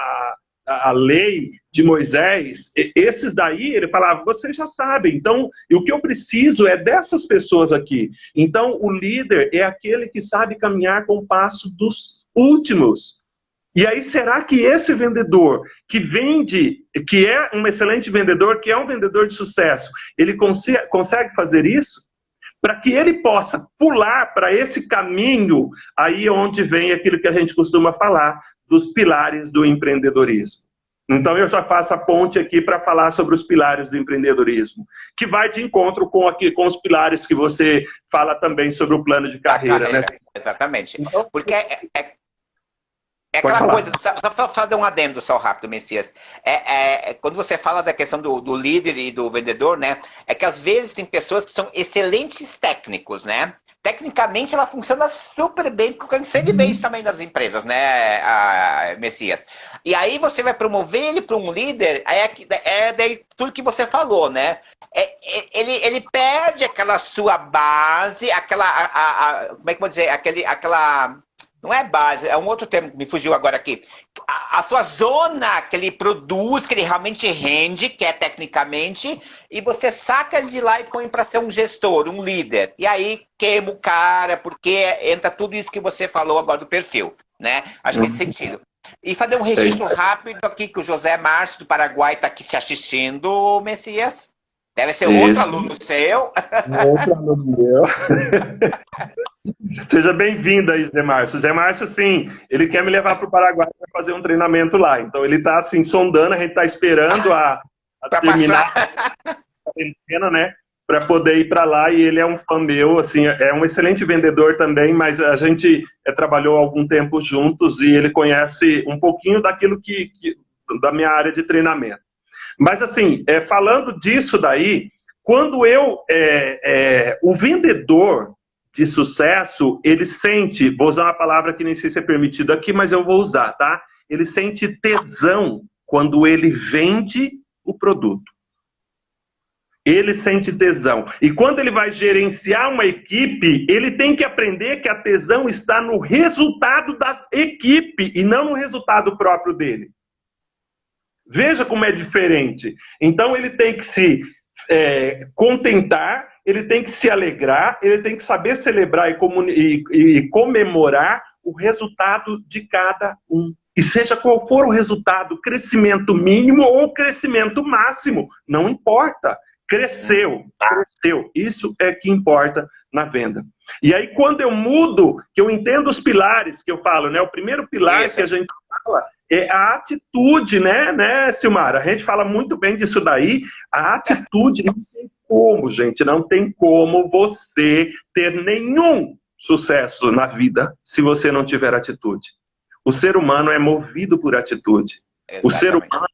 a lei de Moisés, esses daí, ele falava, vocês já sabem, então, e o que eu preciso é dessas pessoas aqui. Então, o líder é aquele que sabe caminhar com o passo dos últimos. E aí, será que esse vendedor que vende, que é um excelente vendedor, que é um vendedor de sucesso, ele consegue fazer isso? Para que ele possa pular para esse caminho, aí onde vem aquilo que a gente costuma falar, dos pilares do empreendedorismo. Então eu já faço a ponte aqui para falar sobre os pilares do empreendedorismo, que vai de encontro com os pilares que você fala também sobre o plano de carreira. Né? Exatamente. Então, porque é aquela coisa, só para fazer um adendo só rápido, Messias. Quando você fala da questão do líder e do vendedor, né? É que às vezes tem pessoas que são excelentes técnicos, né? Tecnicamente ela funciona super bem, porque eu cansei de ver isso também nas empresas, né, Messias? E aí você vai promover ele para um líder, daí tudo que você falou, né? Ele perde aquela sua base, como é que eu vou dizer? Não é base, é um outro termo que me fugiu agora aqui. A sua zona que ele produz, que ele realmente rende, que é tecnicamente, e você saca ele de lá e põe para ser um gestor, um líder. E aí queima o cara, porque entra tudo isso que você falou agora do perfil, né? Acho que faz sentido. E fazer um registro rápido aqui, que o José Márcio do Paraguai está aqui se assistindo, Messias. Deve ser outro aluno seu. Outro aluno meu. Seja bem-vindo aí, Zé Márcio. Zé Márcio, sim, ele quer me levar para o Paraguai para fazer um treinamento lá. Então, ele está, assim, sondando, a gente está esperando a terminar a quarentena, né? Para poder ir para lá, e ele é um fã meu, assim, é um excelente vendedor também, mas a gente trabalhou algum tempo juntos e ele conhece um pouquinho daquilo da minha área de treinamento. Mas, assim, falando disso daí, quando o vendedor de sucesso, ele sente, vou usar uma palavra que nem sei se é permitido aqui, mas eu vou usar, tá? Ele sente tesão quando ele vende o produto. Ele sente tesão. E quando ele vai gerenciar uma equipe, ele tem que aprender que a tesão está no resultado da equipe e não no resultado próprio dele. Veja como é diferente. Então ele tem que se contentar, ele tem que se alegrar, ele tem que saber celebrar e comemorar o resultado de cada um. E seja qual for o resultado, crescimento mínimo ou crescimento máximo, não importa. Cresceu. Isso é que importa na venda. E aí, quando eu mudo, que eu entendo os pilares que eu falo, né? O primeiro pilar que a gente fala é a atitude, né, Silmara? A gente fala muito bem disso daí. A atitude não tem como, gente. Não tem como você ter nenhum sucesso na vida se você não tiver atitude. O ser humano é movido por atitude. Exatamente. O ser humano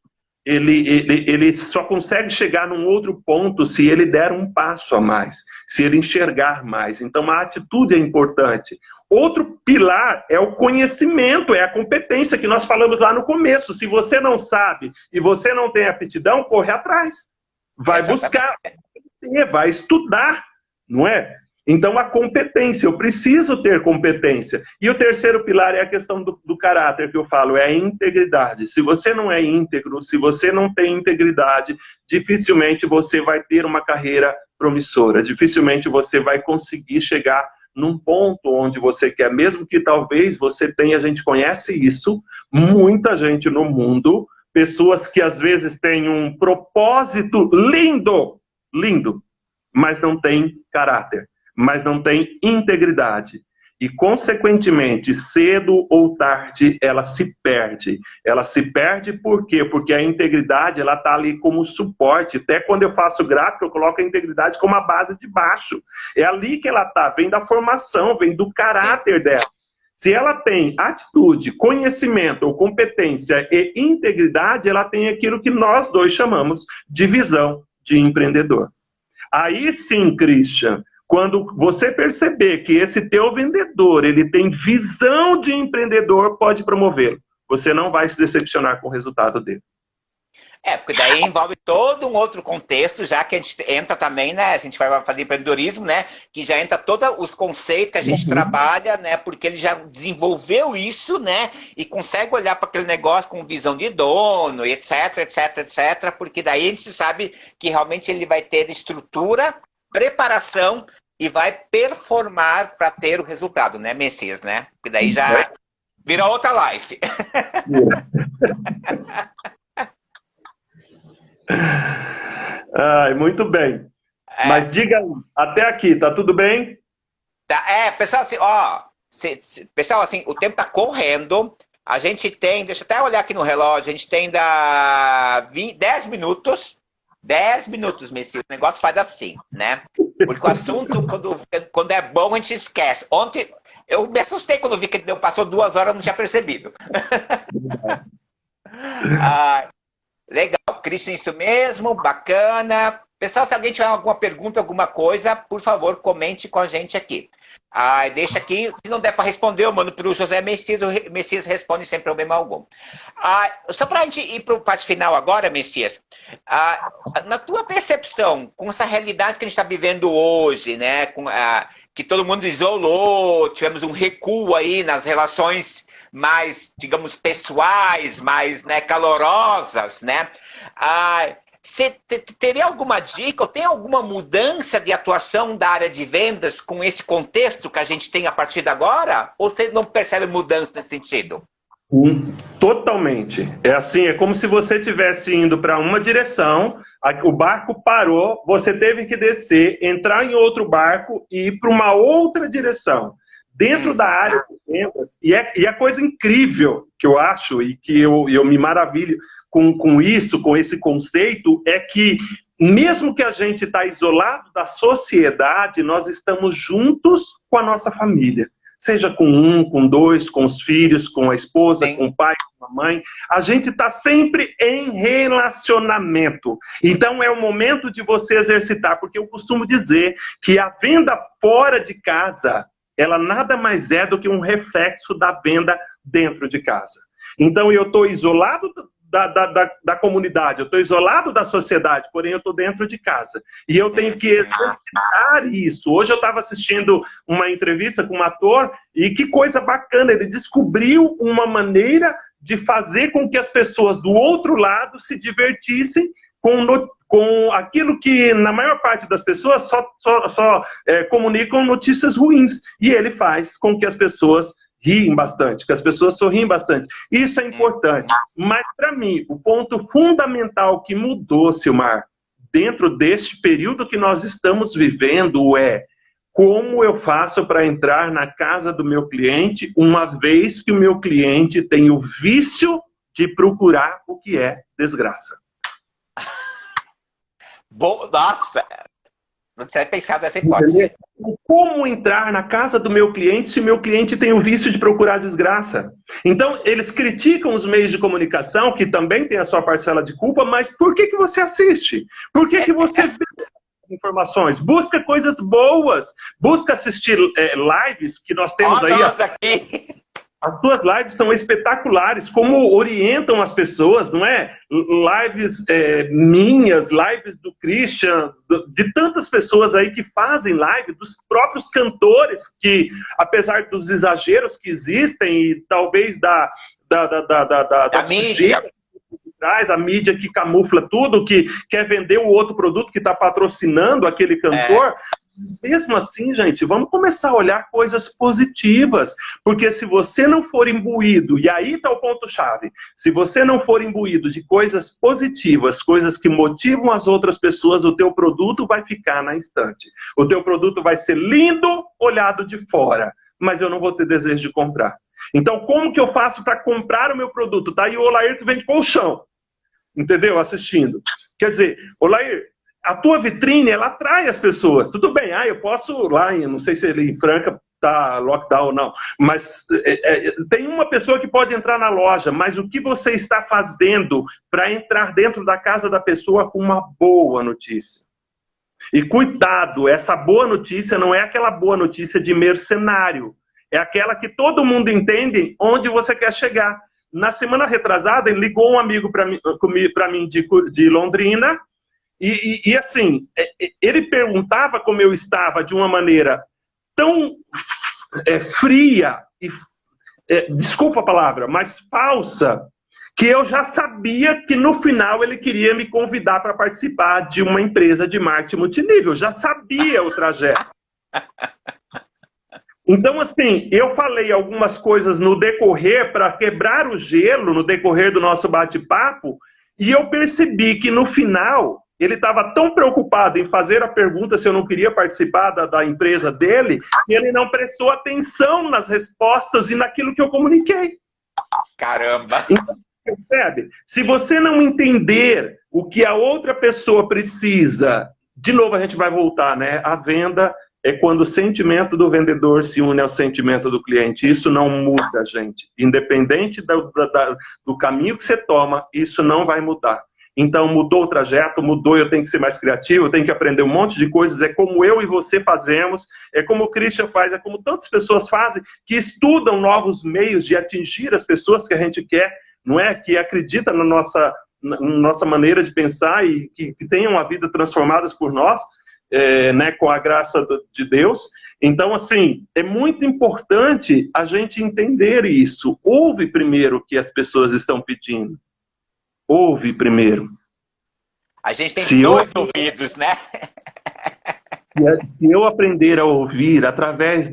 ele só consegue chegar num outro ponto se ele der um passo a mais, se ele enxergar mais. Então, a atitude é importante. Outro pilar é o conhecimento, é a competência que nós falamos lá no começo. Se você não sabe e você não tem aptidão, corre atrás. Vai buscar, vai estudar, não é? Então, a competência, eu preciso ter competência. E o terceiro pilar é a questão do caráter, que eu falo, é a integridade. Se você não é íntegro, se você não tem integridade, dificilmente você vai ter uma carreira promissora, dificilmente você vai conseguir chegar num ponto onde você quer, mesmo que talvez você tenha, a gente conhece isso, muita gente no mundo, pessoas que às vezes têm um propósito lindo, mas não tem caráter, mas não tem integridade. E, consequentemente, cedo ou tarde, ela se perde. Ela se perde por quê? Porque a integridade ela está ali como suporte. Até quando eu faço gráfico, eu coloco a integridade como a base de baixo. É ali que ela está, vem da formação, vem do caráter dela. Se ela tem atitude, conhecimento ou competência e integridade, ela tem aquilo que nós dois chamamos de visão de empreendedor. Aí sim, Christian, quando você perceber que esse teu vendedor, ele tem visão de empreendedor, pode promovê-lo. Você não vai se decepcionar com o resultado dele. Porque daí envolve todo um outro contexto, já que a gente entra também, né? A gente vai fazer empreendedorismo, né? Que já entra todos os conceitos que a gente trabalha, né? Porque ele já desenvolveu isso, né? E consegue olhar para aquele negócio com visão de dono, e etc, etc, etc. Porque daí a gente sabe que realmente ele vai ter estrutura, preparação e vai performar para ter o resultado, né, Messias, né? Porque daí já vira outra live. Ai, muito bem. Mas diga aí, até aqui, tá tudo bem? Tá, pessoal, assim, pessoal, assim, o tempo tá correndo. A gente tem, deixa eu até olhar aqui no relógio, a gente tem 10 minutos. 10 minutos, Messias. O negócio faz assim, né? Porque o assunto, quando é bom, a gente esquece. Ontem, eu me assustei quando vi que passou 2 horas, eu não tinha percebido. Legal, Christian, isso mesmo, bacana. Pessoal, se alguém tiver alguma pergunta, alguma coisa, por favor, comente com a gente aqui. Deixa aqui, se não der para responder, eu mando para o José Messias, o Messias responde sem problema algum. Só para a gente ir para o parte final agora, Messias, na tua percepção, com essa realidade que a gente está vivendo hoje, né, que todo mundo isolou, tivemos um recuo aí nas relações mais, digamos, pessoais, mais, né, calorosas, né? Você teria alguma dica ou tem alguma mudança de atuação da área de vendas com esse contexto que a gente tem a partir de agora? Ou você não percebe mudança nesse sentido? Totalmente. É assim, é como se você estivesse indo para uma direção, o barco parou, você teve que descer, entrar em outro barco e ir para uma outra direção. Dentro da área de vendas, e a coisa incrível que eu acho, e que eu me maravilho com isso, com esse conceito, é que mesmo que a gente está isolado da sociedade, nós estamos juntos com a nossa família. Seja com um, com dois, com os filhos, com a esposa, sim, com o pai, com a mãe. A gente está sempre em relacionamento. Então é o momento de você exercitar, porque eu costumo dizer que a venda fora de casa, ela nada mais é do que um reflexo da venda dentro de casa. Então eu estou isolado da comunidade, eu estou isolado da sociedade, porém eu estou dentro de casa. E eu tenho que exercitar isso. Hoje eu estava assistindo uma entrevista com um ator, e que coisa bacana, ele descobriu uma maneira de fazer com que as pessoas do outro lado se divertissem com aquilo que, na maior parte das pessoas, só comunicam notícias ruins. E ele faz com que as pessoas riem bastante, que as pessoas sorriem bastante. Isso é importante. Mas, para mim, o ponto fundamental que mudou, Silmar, dentro deste período que nós estamos vivendo é como eu faço para entrar na casa do meu cliente, uma vez que o meu cliente tem o vício de procurar o que é desgraça. Nossa! Não tinha pensado nessa hipótese. Como entrar na casa do meu cliente se o meu cliente tem o vício de procurar desgraça? Então, eles criticam os meios de comunicação, que também tem a sua parcela de culpa, mas por que você assiste? Por que você vê informações? Busca coisas boas. Busca assistir lives que nós temos aí. Aqui. As suas lives são espetaculares, como orientam as pessoas, não é? Lives minhas, lives do Christian, de tantas pessoas aí que fazem live, dos próprios cantores que, apesar dos exageros que existem e talvez da mídia, a mídia que camufla tudo, que quer vender o outro produto que está patrocinando aquele cantor... Mas mesmo assim, gente, vamos começar a olhar coisas positivas, porque se você não for imbuído, e aí está o ponto-chave, se você não for imbuído de coisas positivas, coisas que motivam as outras pessoas, o teu produto vai ficar na estante. O teu produto vai ser lindo olhado de fora, mas eu não vou ter desejo de comprar. Então, como que eu faço para comprar o meu produto? Tá aí o Olair que vende colchão, entendeu? Assistindo. Quer dizer, Olair, a tua vitrine, ela atrai as pessoas. Tudo bem, eu posso lá, não sei se ele em Franca tá lockdown ou não, mas tem uma pessoa que pode entrar na loja, mas o que você está fazendo para entrar dentro da casa da pessoa com uma boa notícia? E cuidado, essa boa notícia não é aquela boa notícia de mercenário, é aquela que todo mundo entende onde você quer chegar. Na semana retrasada, ele ligou um amigo para mim de Londrina. E assim, ele perguntava como eu estava de uma maneira tão fria, e, desculpa a palavra, mas falsa, que eu já sabia que no final ele queria me convidar para participar de uma empresa de marketing multinível. Já sabia o trajeto. Então, assim, eu falei algumas coisas no decorrer, para quebrar o gelo, no decorrer do nosso bate-papo, e eu percebi que no final... ele estava tão preocupado em fazer a pergunta se eu não queria participar da empresa dele, que ele não prestou atenção nas respostas e naquilo que eu comuniquei. Caramba! Então, percebe? Se você não entender o que a outra pessoa precisa, de novo a gente vai voltar, né? A venda é quando o sentimento do vendedor se une ao sentimento do cliente. Isso não muda, gente. Independente do caminho que você toma, isso não vai mudar. Então, mudou o trajeto, mudou, eu tenho que ser mais criativo, eu tenho que aprender um monte de coisas, é como eu e você fazemos, é como o Christian faz, é como tantas pessoas fazem, que estudam novos meios de atingir as pessoas que a gente quer, não é? Que acredita na nossa maneira de pensar e que tenham a vida transformadas por nós, né, com a graça de Deus. Então, assim, é muito importante a gente entender isso. Ouve primeiro o que as pessoas estão pedindo. Ouve primeiro. A gente tem dois ouvidos, né? Se eu aprender a ouvir através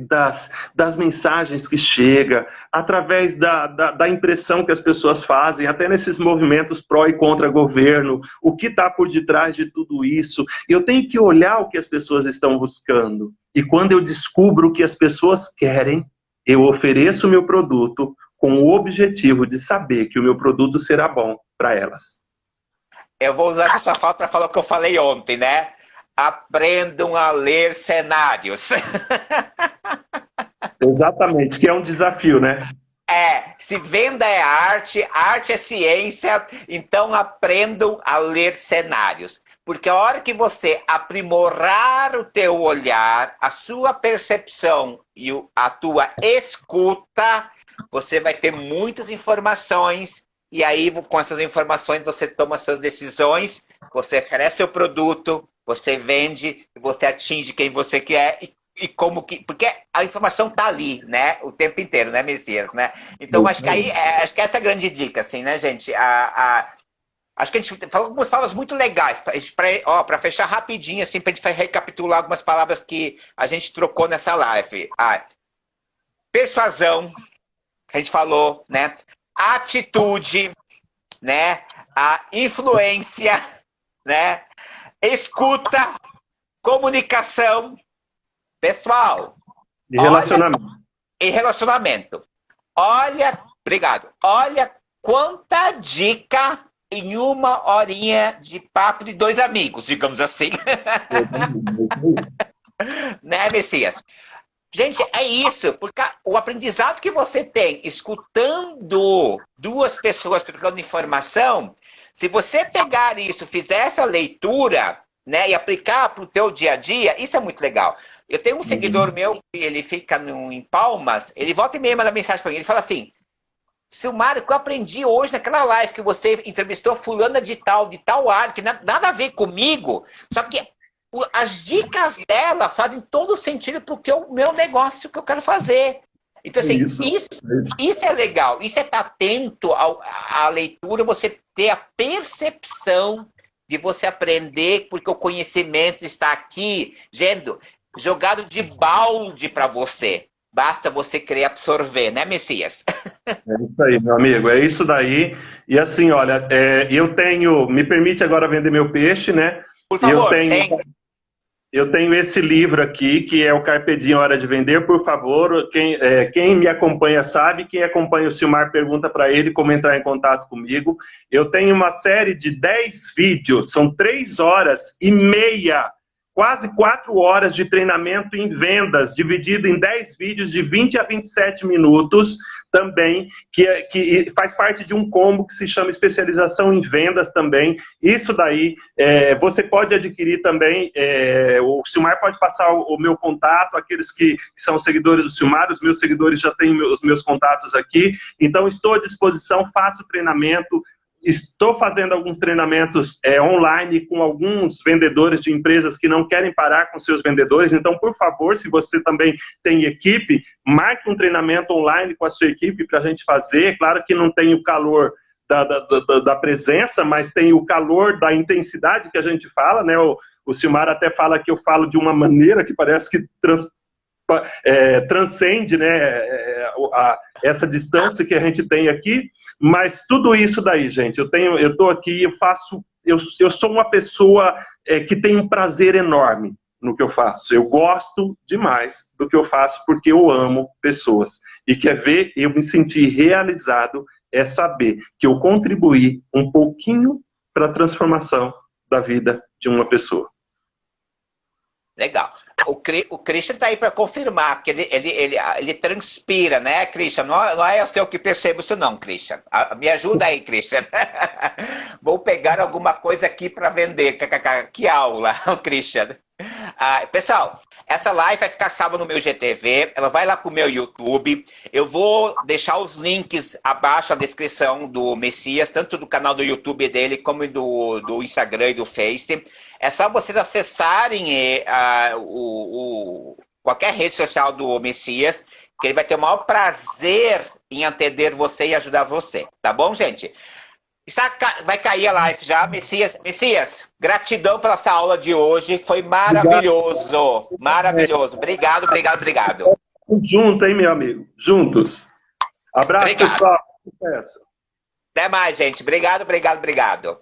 das mensagens que chegam, através da impressão que as pessoas fazem, até nesses movimentos pró e contra governo, o que está por detrás de tudo isso, eu tenho que olhar o que as pessoas estão buscando. E quando eu descubro o que as pessoas querem, eu ofereço o meu produto com o objetivo de saber que o meu produto será bom para elas. Eu vou usar essa fala para falar o que eu falei ontem, né? Aprendam a ler cenários. Exatamente, que é um desafio, né? Se venda é arte é ciência, então aprendam a ler cenários. Porque a hora que você aprimorar o teu olhar, a sua percepção e a tua escuta, você vai ter muitas informações e aí com essas informações você toma suas decisões, você oferece seu produto, você vende, você atinge quem você quer e como que... Porque a informação tá ali, né? O tempo inteiro, né, Messias, né? Então, acho que acho que essa é a grande dica, assim, né, gente? Acho que a gente falou algumas palavras muito legais, para fechar rapidinho, assim, pra gente recapitular algumas palavras que a gente trocou nessa live. Persuasão, que a gente falou, né? Atitude, né? A influência, né? Escuta, comunicação, pessoal. E relacionamento. E relacionamento. Olha, obrigado. Olha quanta dica em uma horinha de papo de dois amigos, digamos assim. Né, Messias? Gente, é isso, porque o aprendizado que você tem escutando duas pessoas trocando informação, se você pegar isso, fizer essa leitura, né, e aplicar para o teu dia a dia, isso é muito legal. Eu tenho um seguidor meu, que ele fica em Palmas, ele volta e meia manda mensagem para mim, ele fala assim, Silmário, o que eu aprendi hoje naquela live que você entrevistou fulana de tal área, que nada a ver comigo, só que as dicas dela fazem todo sentido para o meu negócio que eu quero fazer. Então, assim, isso é legal. Isso é estar atento à leitura, você ter a percepção de você aprender, porque o conhecimento está aqui, jogado de balde para você. Basta você querer absorver, né, Messias? É isso aí, meu amigo, é isso daí. E assim, olha, eu tenho... Me permite agora vender meu peixe, né? Por favor, Eu tenho esse livro aqui, que é o Carpe Diem, Hora de Vender. Por favor, quem me acompanha sabe, quem acompanha o Silmar pergunta para ele como entrar em contato comigo. Eu tenho uma série de 10 vídeos, são 3 horas e meia, quase 4 horas de treinamento em vendas, dividido em 10 vídeos de 20 a 27 minutos também, que faz parte de um combo que se chama especialização em vendas também. Isso daí, você pode adquirir também, o Silmar pode passar o meu contato, aqueles que são seguidores do Silmar, os meus seguidores já têm os meus contatos aqui, então estou à disposição, faço treinamento. Estou fazendo alguns treinamentos online com alguns vendedores de empresas que não querem parar com seus vendedores. Então, por favor, se você também tem equipe, marque um treinamento online com a sua equipe para a gente fazer. Claro que não tem o calor da presença, mas tem o calor da intensidade que a gente fala, né? O Silmar até fala que eu falo de uma maneira que parece que transcende, né, essa distância que a gente tem aqui. Mas tudo isso daí, gente, eu estou aqui, eu sou uma pessoa que tem um prazer enorme no que eu faço. Eu gosto demais do que eu faço porque eu amo pessoas. E quer ver eu me sentir realizado é saber que eu contribuí um pouquinho para a transformação da vida de uma pessoa. Legal. O Christian tá aí para confirmar, porque ele transpira, né, Christian? Não é eu que percebo isso não, Christian. Me ajuda aí, Christian. Vou pegar alguma coisa aqui para vender. Que aula, Christian. Pessoal, essa live vai ficar salva no meu GTV, ela vai lá pro meu YouTube. Eu vou deixar os links abaixo na descrição do Messias, tanto do canal do YouTube dele, como do Instagram e do Face. É só vocês acessarem qualquer rede social do Messias, que ele vai ter o maior prazer em atender você e ajudar você. Tá bom, gente? Vai cair a live já, Messias. Messias, gratidão pela essa aula de hoje. Foi maravilhoso. Maravilhoso. Obrigado, obrigado, obrigado. Junto, hein, meu amigo? Juntos. Abraço, Obrigado. pessoal. Sucesso. Até mais, gente. Obrigado, obrigado, obrigado.